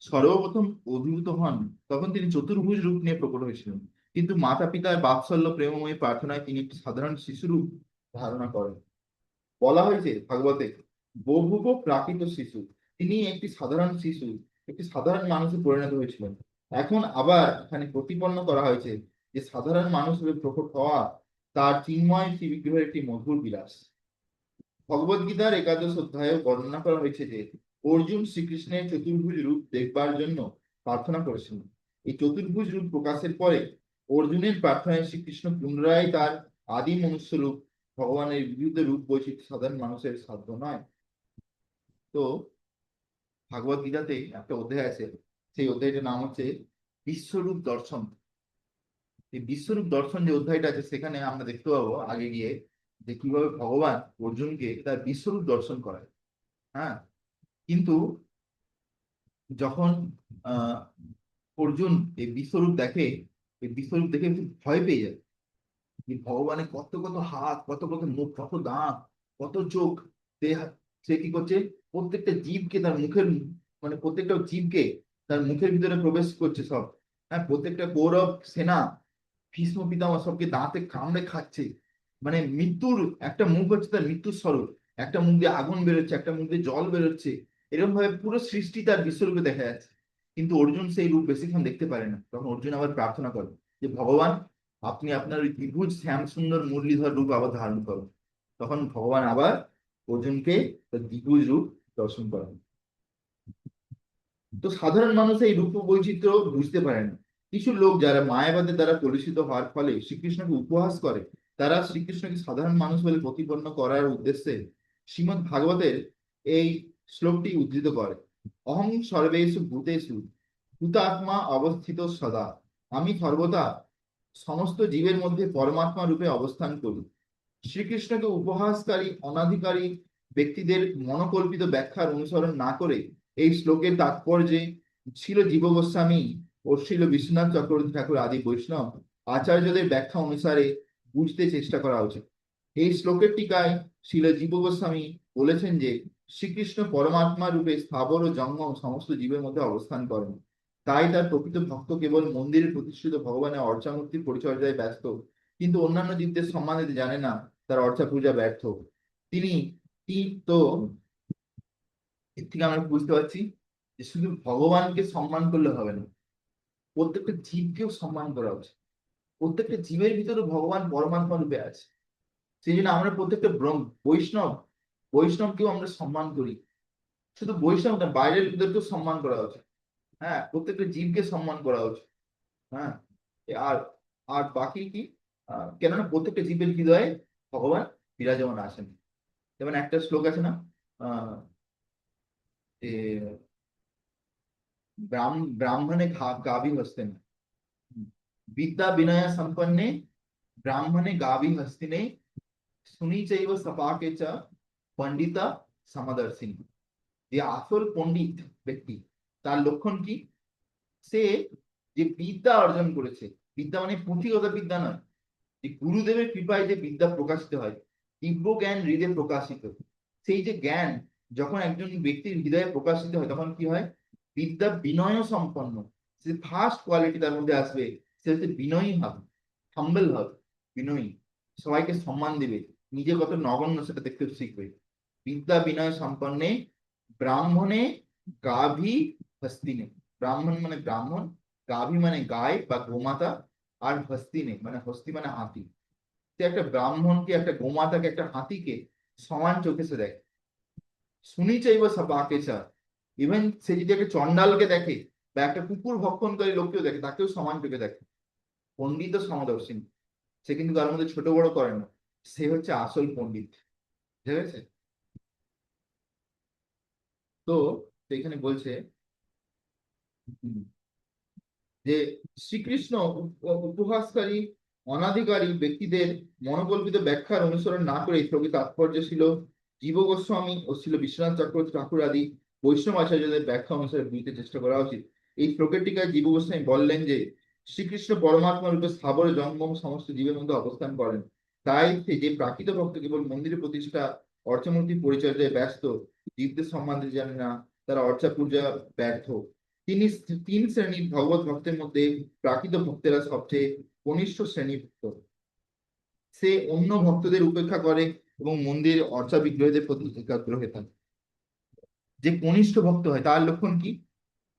সর্বপ্রথম অভিভূত হন, তখন তিনি চতুর্ভুজ রূপ নিয়ে প্রকট হয়েছিলেন, কিন্তু মাতা পিতার বাৎসল্য প্রেমময়ী প্রার্থনায় তিনি একটি সাধারণ শিশুরূপ ধারণা করেন। বলা হয়েছে ভাগবতে, বহুব প্রাকৃত শিশু, তিনি একটি সাধারণ শিশু, একটি সাধারণ মানুষে পরিণত হয়েছিলেন। এখন আবার এখানে প্রতিপন্ন করা হয়েছে যে সাধারণ মানুষ রূপে প্রকট হওয়া তার চিন্ময় শ্রী বিগ্রহের একটি মধুর বিলাস। ভগবদ গীতার একাদশ অধ্যায়ে বর্ণনা করা হয়েছে যে অর্জুন শ্রীকৃষ্ণের চতুর্ভুজ রূপ দেখবার জন্য প্রার্থনা করেছিলেন। এই চতুর্ভুজ রূপ প্রকাশের পরে অর্জুনের প্রার্থনায় শ্রীকৃষ্ণ পুনরায় তার আদি মনুষ্য রূপ, ভগবানের বিবিধ রূপ বৈচিত্র্য সাধারণ মানুষের সাধ্য নয়। তো ভাগবত গীতাতে একটা অধ্যায় আছে, সেই অধ্যায়টার নাম হচ্ছে বিশ্বরূপ দর্শন। এই বিশ্বরূপ দর্শন যে অধ্যায়টা আছে সেখানে আমরা দেখতে পাবো আগে গিয়ে যে কিভাবে ভগবান অর্জুনকে তার বিশ্বরূপ দর্শন করায়। হ্যাঁ, কিন্তু যখন আহ অর্জুন এই বিশ্বরূপ দেখে, এই বিশ্বরূপ দেখে একটু ভয় পেয়ে যায় যে ভগবানের কত কত হাত, কত কত মুখ, কত দাঁত, কত চোখ। সে সে কি করছে, প্রত্যেকটা জীবকে তার মুখের, মানে প্রত্যেকটা জীবকে তার মুখের ভিতরে প্রবেশ করছে সব। হ্যাঁ, প্রত্যেকটা কৌরব সেনা, ভীষ্ম পিতামহ সবকে দাঁতে কামড়ে খাচ্ছে। মানে মৃত্যুর একটা মুখ হচ্ছে তার মৃত্যুর স্বরূপ, একটা মুখ দিয়ে আগুন বেরোচ্ছে, একটা মুখ দিয়ে জল বেরোচ্ছে। এরকম ভাবে পুরো সৃষ্টি তার বিশ্বরূপে দেখা যাচ্ছে। কিন্তু অর্জুন সেই রূপ বেশিক্ষণ দেখতে পারে না। তখন অর্জুন আবার প্রার্থনা করে যে ভগবান, আপনি আপনার ওই দ্বিভুজ শ্যাম সুন্দর মুরলীধর রূপ আবার ধারণ করুন। তখন ভগবান আবার অর্জুনকে তার দ্বিভুজ রূপ দর্শন করেন। তো সাধারণ মানুষ এই রূপ বৈচিত্র্য বুঝতে পারে না। কিছু লোক যারা মায়াবাদের দ্বারা কলুষিত হওয়ার ফলে শ্রীকৃষ্ণকে উপহাস করে, তারা শ্রীকৃষ্ণকে সাধারণ মানুষ বলে প্রতিপন্ন করার উদ্দেশ্যে শ্রীমদ্ ভাগবতের এই শ্লোকটি উদ্ধৃত করে। অহং সর্বেষু ভূতেষু ভূতাত্মা অবস্থিত সদা। আমি সর্বদা সমস্ত জীবের মধ্যে পরমাত্মা রূপে অবস্থান করি। শ্রীকৃষ্ণকে উপহাসকারী অনাধিকারী ব্যক্তিদের মনোকল্পিত ব্যাখ্যার অনুসরণ না করে এই শ্লোকের তাৎপর্যে ছিল জীব গোস্বামী ও ছিল বিশ্বনাথ চক্রবর্তী ঠাকুর আদি বৈষ্ণব আচার্যদের ব্যাখ্যা অনুসারে বুঝতে চেষ্টা করা উচিত। এই শ্লোকের টিকায় ছিল জীব গোস্বামী বলেছেন যে শ্রীকৃষ্ণ পরমাত্মা রূপে স্থাবর ও জঙ্গম সমস্ত জীবের মধ্যে অবস্থান করেন। তাই তার প্রকৃত ভক্ত কেবল মন্দিরে প্রতিষ্ঠিত ভগবানের অর্চামূর্তির পরিচর্যায় ব্যস্ত, কিন্তু অন্যান্য জীবদের সম্মান দিতে জানে না, তার অর্চা পূজা ব্যর্থ। তিনি তো এর থেকে আমরা বুঝতে পারছি যে শুধু ভগবানকে সম্মান করলে হবে না, প্রত্যেকটা জীবকেও সম্মান করা উচিত। প্রত্যেকটা জীবের ভিতরে ভগবান পরমাত্মা রূপে আছে। সেই জন্য আমরা প্রত্যেকটা বৈষ্ণব, বৈষ্ণবকেও আমরা সম্মান করি। শুধু বৈষ্ণব না, বাইরের লোকদেরকেও সম্মান করা উচিত। হ্যাঁ, প্রত্যেকটা জীবকে সম্মান করা উচিত। হ্যাঁ, আর আর বাকি কি, কেননা প্রত্যেকটা জীবের হৃদয়ে ভগবান বিরাজমান আছেন। যেমন একটা শ্লোক আছে না, আহ যে ব্রাহ্মণে গাভী হস্তিনে, বিদ্যা বিনয় সম্পন্নে ব্রাহ্মণে গাভী হস্তিনে, শুনি চাইব সপাকে চ পণ্ডিতা সমদর্শিনী। যে আসল পণ্ডিত ব্যক্তি, তার লক্ষণ কি, সে যে বিদ্যা অর্জন করেছে, বিদ্যা মানে পুঁথিগত বিদ্যা নয়, যে গুরুদেবের কৃপায় যে বিদ্যা প্রকাশিত হয়, দিব্য জ্ঞান হৃদয়ে প্রকাশিত, সেই যে জ্ঞান যখন একজন ব্যক্তির হৃদয়ে প্রকাশিত হয় তখন কি হয়, বিদ্যা বিনয় সম্পন্ন, সে ফার্স্ট কোয়ালিটি তার মধ্যে আসবে, সে হচ্ছে বিনয়ী হবে, হাম্বল হবে, বিনয়ী, সবাইকে সম্মান দেবে, নিজে কত নগণ্য সেটা দেখতে শিখবে। বিদ্যা বিনয় সম্পন্নে ব্রাহ্মণে গাভী হস্তিনে। ব্রাহ্মণ মানে ব্রাহ্মণ, গাভী মানে গায় বা গোমাতা, আর হস্তিনে মানে হস্তি মানে হাতি। সে একটা ব্রাহ্মণকে, একটা গোমাতাকে, একটা হাতিকে সমান চোখে সে দেখে। শুনি চাইব সবাকে চা, ইভেন সে যদি একটা চন্ডালকে দেখে বা একটা কুকুর ভক্ষণকারী লোককেও দেখে, তাকেও সমান চোখে দেখে। পণ্ডিত সমদর্শিনী, সে কিন্তু তার মধ্যে ছোট বড় করে না, সে হচ্ছে আসল পণ্ডিত। ঠিক আছে? তো এখানে বলছে যে শ্রীকৃষ্ণ উপহাসকারী অনাধিকারী ব্যক্তিদের মনোকল্পিত ব্যাখ্যার অনুসরণ না করে শ্লোকের তাৎপর্য ছিল জীব গোস্বামী ও ছিল বিশ্বনাথ চক্রবর্তী ঠাকুর আদি বৈষ্ণব আচার্যদের ব্যাখ্যা অনুসারে বুঝতে চেষ্টা করা উচিত। এই শ্লোকের টিকায় জীব গোস্বামী বললেন যে শ্রীকৃষ্ণ পরমাত্মা রূপে স্থাবর জঙ্গম সমস্ত জীবের মধ্যে অবস্থান করেন। তাই সে যে প্রাকৃত ভক্ত কেবল মন্দিরে প্রতিষ্ঠা অর্চামূর্তি পরিচর্যায় ব্যস্ত, জীবদের সম্বন্ধে জানে না, তারা অর্চা পূজা ব্যর্থ। তিনি তিন শ্রেণীর ভগবত ভক্তের মধ্যে প্রাকৃত ভক্তেরা সবচেয়ে কনিষ্ঠ শ্রেণীভুক্ত। সে অন্য ভক্তদের উপেক্ষা করে এবং মন্দির অর্চা বিগ্রহদের প্রতি একাগ্র হয়ে থাকে। যে কনিষ্ঠ ভক্ত হয় তার লক্ষণ কি,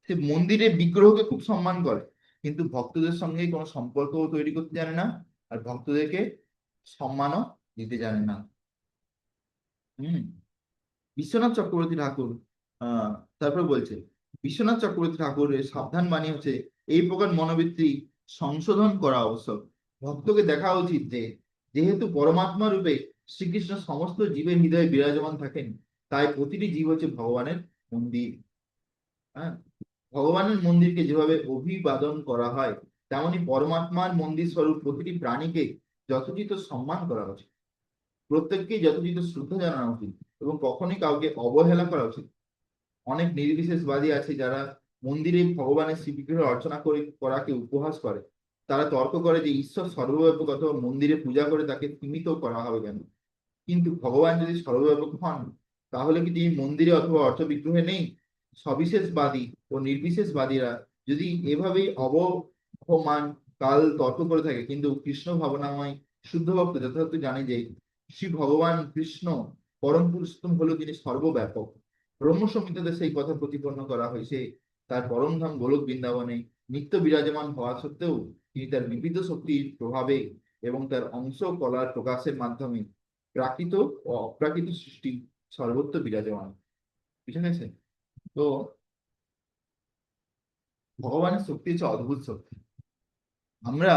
সে মন্দিরের বিগ্রহকে খুব সম্মান করে, কিন্তু ভক্তদের সঙ্গে কোনো সম্পর্ক তৈরি করতে জানে না, আর ভক্তদেরকে সম্মানও দিতে জানে না। হম, বিশ্বনাথ চক্রবর্তী ঠাকুর আহ তারপর বলছে, বিশ্বনাথ চক্রবর্তী ঠাকুরের সাবধান বাণী হচ্ছে এই প্রকার মনোবৃত্তি সংশোধন করা আবশ্যক। ভক্তকে দেখা উচিত যে যেহেতু পরমাত্মা রূপে শ্রীকৃষ্ণ সমস্ত জীবের হৃদয়ে বিরাজমান থাকেন, তাই প্রতিটি জীব হচ্ছে ভগবানের মন্দির। হ্যাঁ, ভগবানের মন্দিরকে যেভাবে অভিবাদন করা হয়, তেমনি পরমাত্মার মন্দির স্বরূপ প্রতিটি প্রাণীকে যথোচিত সম্মান করা উচিত, প্রত্যেককে যথোচিত শ্রদ্ধা জানানো উচিত এবং কখনোই কাউকে অবহেলা করা উচিত। অনেক নির্বিশেষবাদী আছে যারা মন্দিরে ভগবানের শ্রীবিগ্রহ অর্চনা করাকে উপহাস করে। তারা তর্ক করে যে ঈশ্বর সর্বব্যাপক অথবা মন্দিরে পূজা করে তাকে সীমিত করা হবে কেন। কিন্তু ভগবান যদি সর্বব্যাপক হন, তাহলে কি তিনি মন্দিরে অথবা অর্থ বিগ্রহে নেই? সবিশেষবাদী ও নির্বিশেষবাদীরা যদি এভাবেই অবমান কাল তর্ক করে থাকে, কিন্তু কৃষ্ণ ভাবনাময় শুদ্ধ ভক্ত যথার্থ জানে যে শ্রী ভগবান কৃষ্ণ পরম পুরুষোত্তম হলো তিনি সর্বব্যাপক। ব্রহ্ম সংহিতাতে সেই কথা প্রতিপন্ন করা হয়েছে। তার পরমধাম গোলক বৃন্দাবনে নিত্য বিরাজমান হওয়া সত্ত্বেও তিনি তার বিবিধ শক্তির প্রভাবে এবং তার অংশ কলার প্রকাশের মাধ্যমে প্রাকৃত ও অপ্রাকৃত সৃষ্টি সর্বত্র বিরাজমান। বুঝে গেছে? তো ভগবানের শক্তি হচ্ছে অদ্ভুত শক্তি। আমরা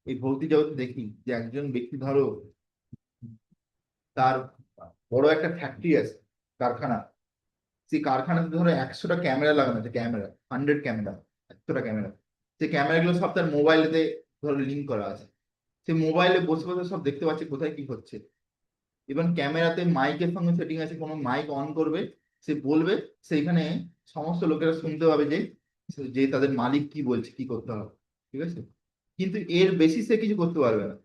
এই ভৌতিক জগতে দেখি যে একজন ব্যক্তি ধরো তার বড় একটা ফ্যাক্টরি আছে, কারখানা। সেই কারখানাতে ধরো 100টা ক্যামেরা লাগানো আছে, ক্যামেরা 100 ক্যামেরা, 100টা ক্যামেরা। সেই ক্যামেরাগুলো সব তার মোবাইলেতে ধরো লিঙ্ক করা আছে। সে মোবাইলে বসে বসে সব দেখতে পাচ্ছে কোথায় কি হচ্ছে। ইভেন ক্যামেরাতে মাইকের সঙ্গে সেটিং আছে, কোনো মাইক অন করবে, সে বলবে, সেইখানে সমস্ত লোকেরা শুনতে পাবে যে যে তাদের মালিক কি বলছে, কি করতে হবে। ঠিক আছে? কিন্তু এর বেশি সে কিছু করতে পারবে না।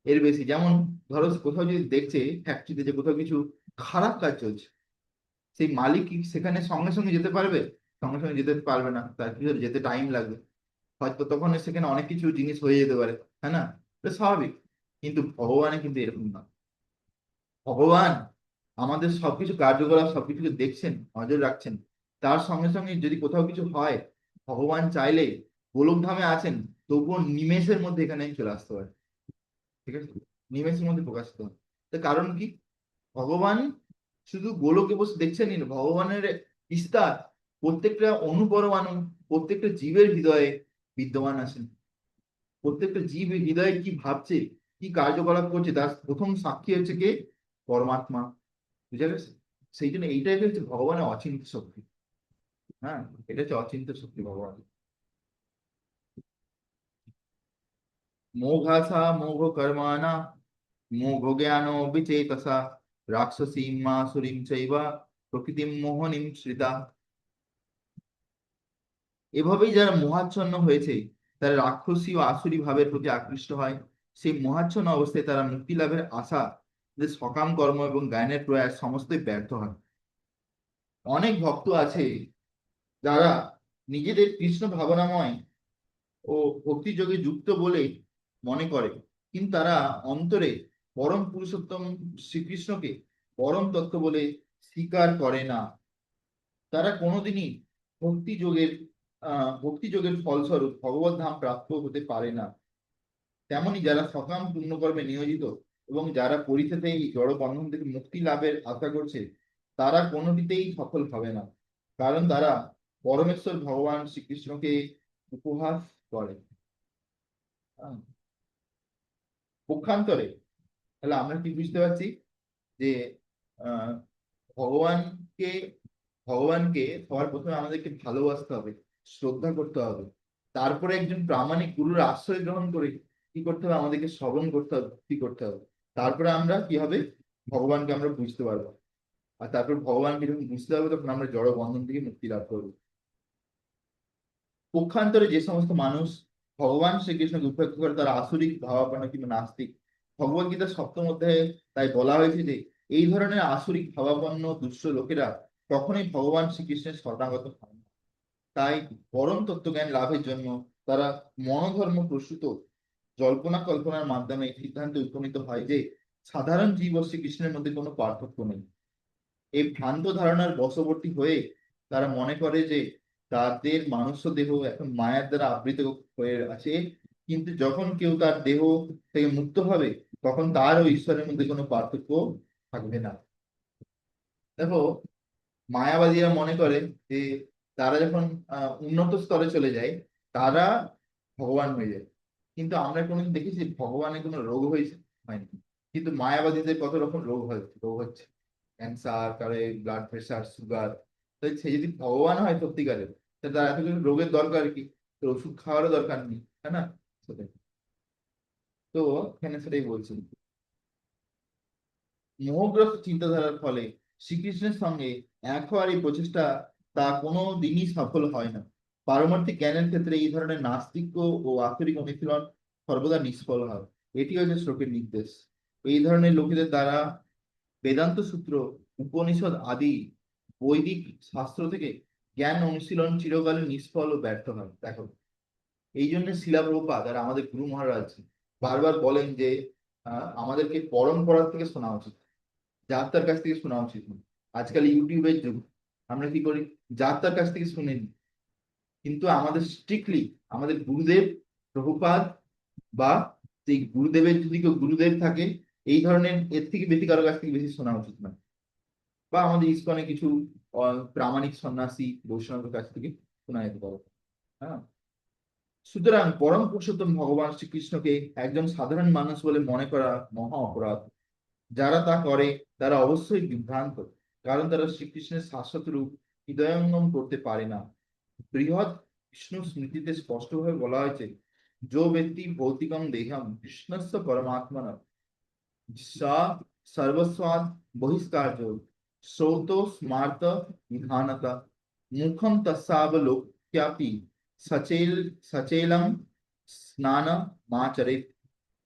এর বেশি যেমন ধরো কোথাও যদি দেখছে ফ্যাক্টরিতে যে কোথাও কিছু খারাপ কাজ চলছে, সেই মালিক কি সেখানে সঙ্গে সঙ্গে যেতে পারবে? সঙ্গে সঙ্গে যেতে পারবে না, তার ভিতরে যেতে টাইম লাগবে। হয়তো তখন সেখানে অনেক কিছু জিনিস হয়ে যেতে পারে, তাই না? এটা স্বাভাবিক। কিন্তু ভগবানে কিন্তু এরকম না। ভগবান আমাদের সবকিছু কার্যকলাপ সবকিছুকে দেখছেন, নজর রাখছেন। তার সঙ্গে সঙ্গে যদি কোথাও কিছু হয়, ভগবান চাইলে গোলকধামে আছেন, তবুও নিমেষের মধ্যে এখানে চলে আসতে পারে। ঠিক আছে? নিমেষের মধ্যে প্রকাশিত হয়। তার কারণ কি? ভগবান শুধু গোলকে বসে দেখছেনই না, ভগবানের বিস্তার প্রত্যেকটা অনুপরমাণু, প্রত্যেকটা জীবের হৃদয়ে বিদ্যমান আছেন। প্রত্যেকটা জীব হৃদয়ে কি ভাবছে, কি কার্যকলাপ করছে, তার প্রথম সাক্ষী হচ্ছে কে? পরমাত্মা। বুঝা গেছে? সেই জন্য এইটাই হচ্ছে ভগবানের অচিন্ত শক্তি। হ্যাঁ, এটা হচ্ছে অচিন্ত শক্তি ভগবান। মোঘাসা মোঘ কর্মাণা মোঘ জ্ঞান বিচেতসা রাক্ষসীম মাসুরীম চৈবা প্রকৃতিম মোহনীম শ্রিতা। এভাবেই যারা মোহাচ্ছন্ন হয়েছে, তারা রাক্ষসী ও আসুরি ভাবের প্রতি আকৃষ্ট হয়। সেই মোহাচ্ছন্ন অবস্থায় তারা মুক্তি লাভের আশা, যে সকাম কর্ম এবং জ্ঞানের প্রয়াস সমস্তই ব্যর্থ হয়। অনেক ভক্ত আছে যারা নিজেদের কৃষ্ণ ভাবনাময় ও ভক্তিযোগে যুক্ত বলে মনে করে, কিন্তু তারা অন্তরে পরম পুরুষোত্তম শ্রীকৃষ্ণকে পরম তত্ত্ব বলে স্বীকার করে না। তারা কোনোদিনই ভক্তিযোগের ভক্তিযোগের ফলস্বরূপ ভগবত ধাম প্রাপ্ত হতে পারে না। তেমনি যারা সকাম পুণ্যকর্মে নিয়োজিত এবং যারা পরিশেষে এই জড় বন্ধন থেকে মুক্তি লাভের আশা করছে, তারা কোনোটিতেই সফল হবে না। কারণ তারা পরমেশ্বর ভগবান শ্রীকৃষ্ণকে উপহাস করে। আহ, পক্ষান্তরে তাহলে আমরা কি বুঝতে পারছি? যে আহ ভগবানকে ভগবানকে সবার প্রথমে আমাদেরকে ভালোবাসতে হবে, শ্রদ্ধা করতে হবে। তারপরে একজন প্রামাণিক গুরুর আশ্রয় গ্রহণ করে কি করতে হবে? আমাদেরকে শ্রবণ করতে হবে, ভক্তি করতে হবে। তারপরে আমরা কি হবে? ভগবানকে আমরা বুঝতে পারবো। আর তারপর ভগবানকে যখন বুঝতে পারবো, তখন আমরা জড় বন্ধন থেকে মুক্তি লাভ করবো। পক্ষান্তরে যে সমস্ত মানুষ ভগবান শ্রীকৃষ্ণকে উপেক্ষা করে, তারা আসরিক ভাবাপন্ন কিংবা নাস্তিক। ভগবদ গীতার সপ্তম অধ্যায়ে তাই বলা হয়েছে যে এই ধরনের আসরিক ভাবাপন্ন দুষ্ট লোকেরা কখনোই ভগবান শ্রীকৃষ্ণের শরণাগত হয় না। তাই পরম তত্ত্বজ্ঞান লাভের জন্য তারা মনোধর্ম প্রসূত জল্পনা কল্পনার মাধ্যমে সিদ্ধান্তে উপনীত হয় যে সাধারণ জীব ও শ্রীকৃষ্ণের মধ্যে কোনো পার্থক্য নেই। এই ভ্রান্ত ধারণার বশবর্তী হয়ে তারা মনে করে যে তাদের মানুষ্য দেহ এখন মায়ার দ্বারা আবৃত হয়ে আছে, কিন্তু যখন কেউ তার দেহ থেকে মুক্ত হবে, তখন তার ও ঈশ্বরের মধ্যে কোনো পার্থক্য থাকবে না। দেখো, মায়াবাদীরা মনে করে যে তারা যখন উন্নত স্তরে চলে যায়, তারা ভগবান হয়ে যায়। কিন্তু আমরা কোনোদিন দেখেছি ভগবানের কোনো রোগ হয়েছে? হয়নি। কিন্তু মায়াবাদীদের কত রকম রোগ হচ্ছে, ক্যান্সার, কারো ব্লাড প্রেশার, সুগার। তাই সে যদি ভগবান হয় সত্যিকারের, তার এত কিছু রোগের দরকার কি, তো ওষুধ খাওয়ারও দরকার নেই, তাই না? সেটাই। তো এখানে সেটাই বলছি, মোহগ্রস্ত চিন্তাধারার ফলে শ্রীকৃষ্ণের সঙ্গে এক হওয়ার এই প্রচেষ্টা তা কোনো দিনই সফল হয় না। পারমার্থিক জ্ঞানের ক্ষেত্রে এই ধরনের নাস্তিক্য ও আক্ষরিক অনুশীলন সর্বদা নিষ্ফল হয়। এটি হচ্ছে শ্লোকের নির্দেশ। এই ধরনের লোকেদের দ্বারা বেদান্ত সূত্র, উপনিষদ আদি বৈদিক শাস্ত্র থেকে জ্ঞান অনুশীলন চিরকালীন নিষ্ফল ও ব্যর্থ হয়। দেখো, এই জন্য শিলা প্রভুপাদ আর আমাদের গুরু মহারাজ বারবার বলেন যে আমাদেরকে পরম্পরা থেকে শোনা উচিত, যার তার কাছ থেকে শোনা উচিত না। আজকাল ইউটিউবের যুগ, আমরা কি করি, যার তার কাছ থেকে শুনে নিই। কিন্তু আমাদের স্ট্রিক্টলি আমাদের গুরুদেব প্রভুপাদ বা সেই গুরুদেবের যদি কেউ গুরুদেব থাকে, এই ধরনের এর থেকে বেশি কারো কাছ থেকে বেশি শোনা উচিত না। বা আমাদের ইসকনে কিছু প্রামাণিক সন্ন্যাসী বৈষ্ণবের কাছ থেকে শোনা যেতে পারে। হ্যাঁ, সুতরাং পরম পুরুষোত্তম ভগবান শ্রীকৃষ্ণকে একজন সাধারণ মানুষ বলে মনে করা মহা অপরাধ। যারা তা করে তারা অবশ্যই বিভ্রান্ত, কারণ তারা শ্রীকৃষ্ণের শাশ্বত রূপ হৃদয়ঙ্গম করতে পারে না। বৃহৎ বিষ্ণু স্মৃতিতে স্পষ্টভাবে বলা হয়েছে, যো ব্যক্তি ভৌতিকম দেহম কৃষ্ণস্য পরমাত্মনা সা সর্বস্বাদ বহিষ্কার্য শ্রৌত স্মার্ত নিধানতা মুখম তস্যাবলোক্যাপি সচেল সচেলম স্নান মাচরেত।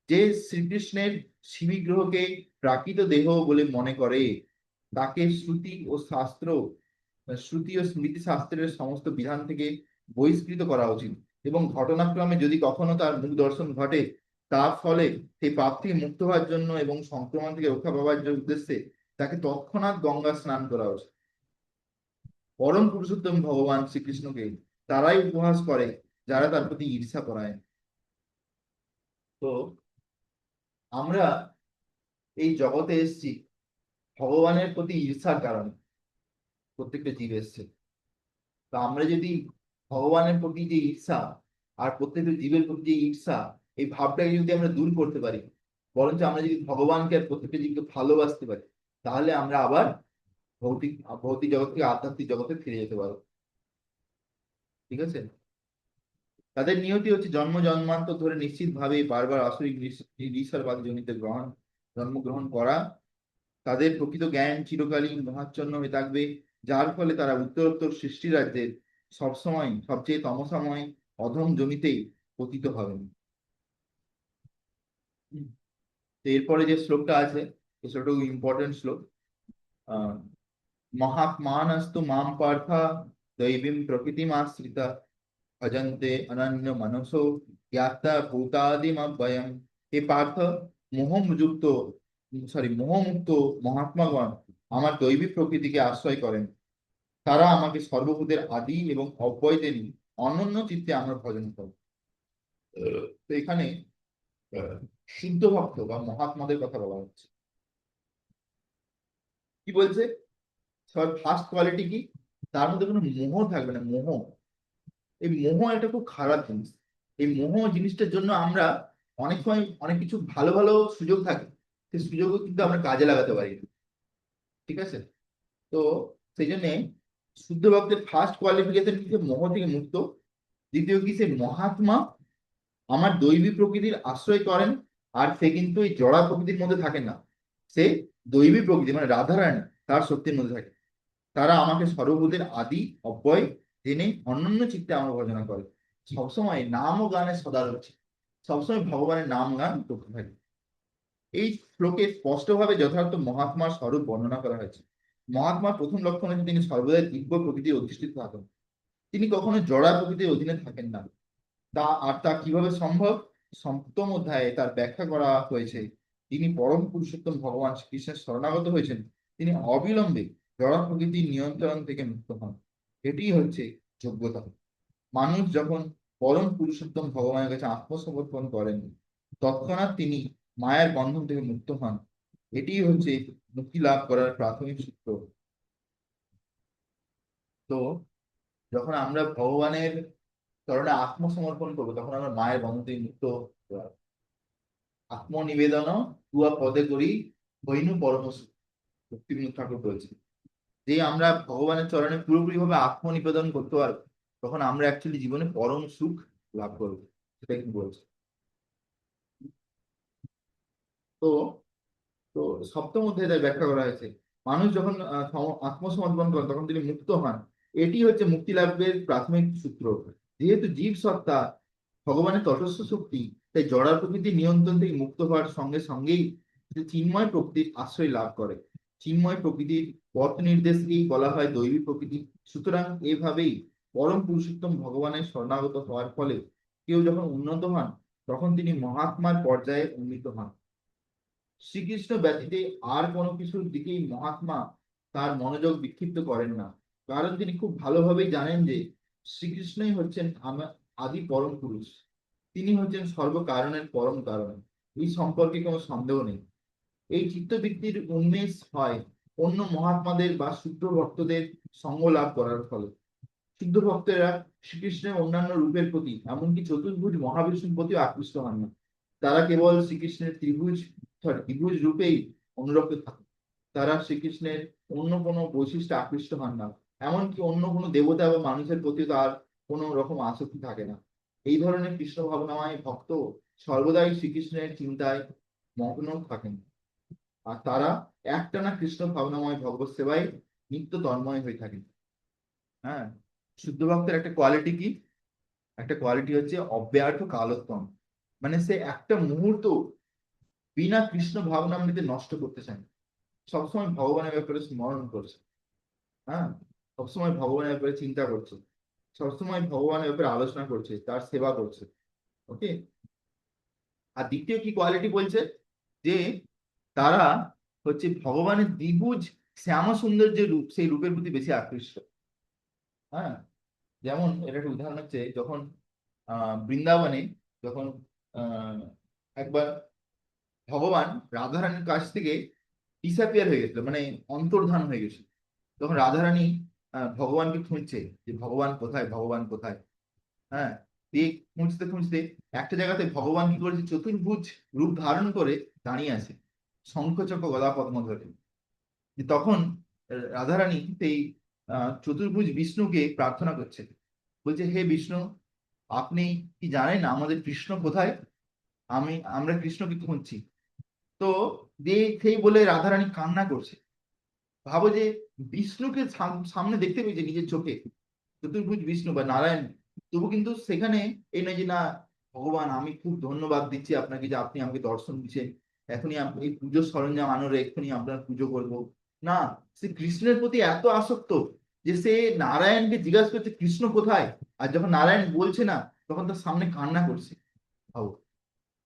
যে শ্রীকৃষ্ণের শিবিগ্রহকে প্রাকৃত দেহ বলে মনে করে, তাকে শ্রুতি ও স্মৃতি শাস্ত্রের সমস্ত বিধান থেকে বহিষ্কৃত করা উচিত। এবং ঘটনাক্রমে যদি কখনো তার মুখ দর্শন ঘটে, তার ফলে সেই পাপ থেকে মুক্ত হওয়ার জন্য এবং সংক্রমণ থেকে রক্ষা পাওয়ার উদ্দেশ্যে তাকে তৎক্ষণাৎ গঙ্গা স্নান করা উচিত। পরম পুরুষোত্তম ভগবান শ্রীকৃষ্ণকে তারাই উপহাস করে যারা তার প্রতি ঈর্ষা করায়। তো আমরা এই জগতে এসেছি ভগবানের প্রতি ঈর্ষার কারণে, প্রত্যেকটা জীব এসছে। তো আমরা যদি ভগবানের প্রতি যে ঈর্ষা আর প্রত্যেকটা জীবের প্রতি যে ঈর্ষা, এই ভাবটাকে যদি আমরা দূর করতে পারি, বরঞ্চ আমরা যদি ভগবানকে আর প্রত্যেকটা জীবকে ভালোবাসতে পারি, তাহলে আমরা আবার ভৌতিক ভৌতিক জগৎ থেকে আধ্যাত্মিক জগতে ফিরে যেতে পারবো। ঠিক আছে? তাদের নিয়তি হচ্ছে জন্ম জন্মান্তর ধরে নিশ্চিত ভাবে বারবার আসরিক নিঃসারবাদ জনিতে জন্মগ্রহণ করা। তাদের প্রকৃত জ্ঞান চিরকালীন মহাচ্ছন্ন হয়ে থাকবে, যার ফলে তারা উত্তরোত্তর সৃষ্টি রাজ্যের সবসময় সবচেয়ে তমসময় অধম জমিতেই পতিত হবেন। এরপরে যে শ্লোকটা আছে, এই শ্লোকটা খুব ইম্পর্টেন্ট শ্লোক। আহ মহাত্মানস্তু মাম পার্থা দৈবীম প্রকৃতিমাশ্রিতা ভজন্তে অনন্য মনসো জ্ঞাতা ভূতাদিমব্যয়ম। হে পার্থ, মোহমুক্ত মোহমুক্ত মহাত্মাগণ আমার দৈবিক প্রকৃতিকে আশ্রয় করেন। তারা আমাকে সর্বভূতের আদি এবং অব্যয়দের অনন্য চিত্তে আমার ভজন করে। তো এখানে শুদ্ধ ভক্ত বা মহাত্মাদের কথা বলা হচ্ছে। কি বলছে? সবার ফার্স্ট কোয়ালিটি কি? তার মধ্যে কোনো মোহ থাকবে না। মোহ, এই মোহ একটা খুব খারাপ জিনিস। এই মোহ জিনিসটার জন্য আমরা অনেক সময় অনেক কিছু ভালো ভালো সুযোগ থাকে, সেই সুযোগও কিন্তু আমরা কাজে লাগাতে পারি না। ঠিক আছে? তো সেই জন্য শুদ্ধ ভক্তের ফার্স্ট কোয়ালিফিকেশন কি? মোহ থেকে মুক্ত। দ্বিতীয় কি? সে মহাত্মা আমার দৈবী প্রকৃতির আশ্রয় করেন। আর সে কিন্তু এই জড়া প্রকৃতির মধ্যে থাকে না, সে দৈবী প্রকৃতি মানে রাধারানী তার শক্তির মধ্যে থাকে। তারা আমাকে সর্বভূতের আদি অব্যয় জেনে অনন্য চিত্তে আমার ভজনা করে। সবসময় নাম ও গানে সদা রয়েছে, সবসময় ভগবানের নাম গান করতে থাকে। এই শ্লোকে স্পষ্টভাবে যথার্থ মহাত্মার স্বরূপ বর্ণনা করা হয়েছে। মহাত্মার প্রথম লক্ষণ হচ্ছে তিনি সর্বদাই দিব্য প্রকৃতির অধিষ্ঠিত থাকেন। তিনি কখনো জড়া প্রকৃতির অধীনে থাকেন না। তা কিভাবে সম্ভব? সপ্তম অধ্যায়ে তার ব্যাখ্যা করা হয়েছে। তিনি পরম পুরুষোত্তম ভগবান শ্রীকৃষ্ণের শরণাগত হয়েছেন, তিনি অবিলম্বে জড় প্রকৃতির নিয়ন্ত্রণ থেকে মুক্ত হন। এটি হচ্ছে যোগ্যতা। মানুষ যখন পরম পুরুষোত্তম ভগবানের কাছে আত্মসমর্পণ করেন, তৎক্ষণাৎ তিনি মায়ের বন্ধন থেকে মুক্ত হন। এটি হচ্ছে মুক্তি লাভ করার প্রাথমিক সূত্র। তো যখন আমরা ভগবানের চরণে আত্মসমর্পণ করবো, তখন আমরা মায়ের বন্ধন থেকে মুক্ত হতে পারবো। আত্মনিবেদন তুয়া পদে করি হইনু পরম সুখ, ভক্তিবিনোদ ঠাকুর বলছেন যে আমরা ভগবানের চরণে পুরোপুরি ভাবে আত্মনিবেদন করতে পারবো, তখন আমরা অ্যাকচুয়ালি জীবনে পরম সুখ লাভ করবো। সেটা কি বলছে। তো তো সপ্তম অধ্যায়ে তাই ব্যাখ্যা করা হয়েছে, মানুষ যখন আত্মসমর্পণ করেন তখন তিনি মুক্ত হন। এটি হচ্ছে মুক্তি লাভের প্রাথমিক সূত্র। যেহেতু জীব সত্তা ভগবানের তটস্থ শক্তি, তাই জড়ার প্রকৃতির নিয়ন্ত্রণ থেকে মুক্ত হওয়ার সঙ্গে সঙ্গেই সে চিন্ময় প্রকৃতির আশ্রয় লাভ করে। চিন্ময় প্রকৃতির পথ নির্দেশকেই বলা হয় দৈবী প্রকৃতি। সুতরাং এভাবেই পরম পুরুষোত্তম ভগবানের শরণাগত হওয়ার ফলে কেউ যখন উন্নত হন, তখন তিনি মহাত্মার পর্যায়ে উন্নীত হন। শ্রীকৃষ্ণ ব্যতীতে আর কোনো কিছুর দিকেই মহাত্মা তার মনোযোগ বিক্ষিপ্ত করেন না, কারণ তিনি খুব ভালোভাবেই জানেন যে শ্রীকৃষ্ণই হচ্ছেন আদি পরম পুরুষ। তিনি হচ্ছেন সর্বকারণের পরম কারণ। এই সম্পর্কে কোনো সন্দেহ নেই। এই চিত্তবৃত্তির উন্মেষ হয় অন্য মহাত্মাদের বা শুদ্ধ ভক্তদের সঙ্গ লাভ করার ফলে। শুদ্ধ ভক্তেরা শ্রীকৃষ্ণের অন্যান্য রূপের প্রতি, এমনকি চতুর্ভুজ মহাবিষ্ণুর প্রতিও আকৃষ্ট হন না। তারা কেবল শ্রীকৃষ্ণের দ্বিভুজ রূপেই অনুরক্ত থাকে। তারা শ্রীকৃষ্ণের অন্য কোনো বৈশিষ্ট্যে আকৃষ্ট হন না। এমনকি অন্য কোনো দেবতা বা মানুষের প্রতি তার কোনো রকম আসক্তি থাকে না। এই ধরনের কৃষ্ণ ভাবনাময় ভক্ত সর্বদাই শ্রীকৃষ্ণের চিন্তায় মগ্ন থাকেন, আর তারা একটানা কৃষ্ণ ভাবনাময় ভগবত সেবায় নিত্য তন্ময় হয়ে থাকেন। হ্যাঁ, শুদ্ধ ভক্তের একটা কোয়ালিটি কি? একটা কোয়ালিটি হচ্ছে অব্যাহত কালোত্তম। মানে সে একটা মুহূর্ত বিনা কৃষ্ণ ভাবনামৃতে নষ্ট করতে চায় না। সবসময় ভগবানের ব্যাপারে স্মরণ করছে। হ্যাঁ, সবসময় ভগবানের ব্যাপারে চিন্তা করছে, সবসময় ভগবানের ব্যাপারে আলোচনা করছে, তার সেবা করছে। ওকে। আর দ্বিতীয় কি কোয়ালিটি বলছে? যে তারা হচ্ছে ভগবানের দ্বিভুজ শ্যামা সুন্দর যে রূপ, সেই রূপের প্রতি বেশি আকৃষ্ট। হ্যাঁ, যেমন এটা একটা উদাহরণ হচ্ছে, যখন বৃন্দাবনে যখন আহ একবার ভগবান রাধারানীর কাছ থেকে ডিসঅ্যাপিয়ার হয়ে গেছিল, মানে অন্তর্ধান হয়ে গেছিল। তখন রাধারানী ভগবানকে খুঁজছে যে ভগবান কোথায়, ভগবান কোথায়। হ্যাঁ, দিয়ে খুঁজতে খুঁজতে একটা জায়গাতে ভগবান কি করেছে, চতুর্ভুজ রূপ ধারণ করে দাঁড়িয়ে আছে, শঙ্খচক্র গদা পদ্ম ধরে। তখন রাধারানী সেই চতুর্ভুজ বিষ্ণুকে প্রার্থনা করছে, বলছে হে বিষ্ণু, আপনি কি জানেন আমাদের কৃষ্ণ কোথায়? আমরা কৃষ্ণকে খুঁজছি। তো সেই বলে রাধারানী কান্না করছে। ভাবো যে বিষ্ণুকে সামনে দেখতে পেয়েছে নিজের চোখে, চতুর্ভুজ বিষ্ণু বা নারায়ণ, তবু কিন্তু সেখানে এই নয় যে না ভগবান আমি খুব ধন্যবাদ দিচ্ছি আপনাকে যে আপনি আমাকে দর্শন দিচ্ছেন, এখনই এই পুজোর সরঞ্জাম আনোরে এক্ষুনি আপনার পুজো করব। না, সে কৃষ্ণের প্রতি এত আসক্ত যে সে নারায়ণকে জিজ্ঞাসা করছে কৃষ্ণ কোথায়, আর যখন নারায়ণ বলছে না তখন তার সামনে কান্না করছে। ভাবো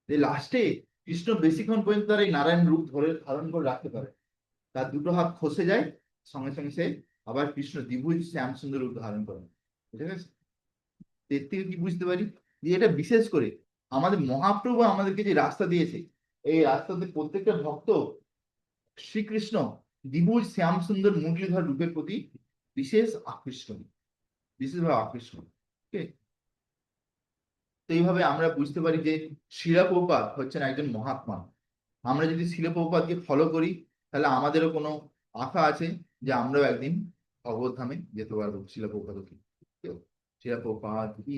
যে লাস্টে কৃষ্ণ বেশিক্ষণ পর্যন্ত তার এই নারায়ণ রূপ ধরে ধারণ করে রাখতে পারে, তার দুটো হাত খসে যায়, সঙ্গে সঙ্গে সে আবার কৃষ্ণ দ্বিভুজ শ্যাম সুন্দর রূপ ধারণ করে। ঠিক আছে। এর থেকে কি বুঝতে পারি যে এটা বিশেষ করে আমাদের মহাপ্রভু আমাদেরকে যে রাস্তা দিয়েছে, এই রাস্তাতে প্রত্যেকটা ভক্ত শ্রীকৃষ্ণ দ্বিভুজ শ্যাম সুন্দর মুরলীধর রূপের প্রতি বিশেষ আকৃষ্ট, বিশেষভাবে আকৃষ্ট। ওকে। তো এইভাবে আমরা বুঝতে পারি যে শিলা প্রভুপাদ হচ্ছেন একজন মহাত্মা। আমরা যদি শিলা প্রভুপাদকে ফলো করি, তাহলে আমাদেরও কোনো আশা আছে যে আমরাও একদিন ভগবত ধামে যেতে পারবো। শিলা প্রভুপাদ কি, শিলা প্রভুপাদ কি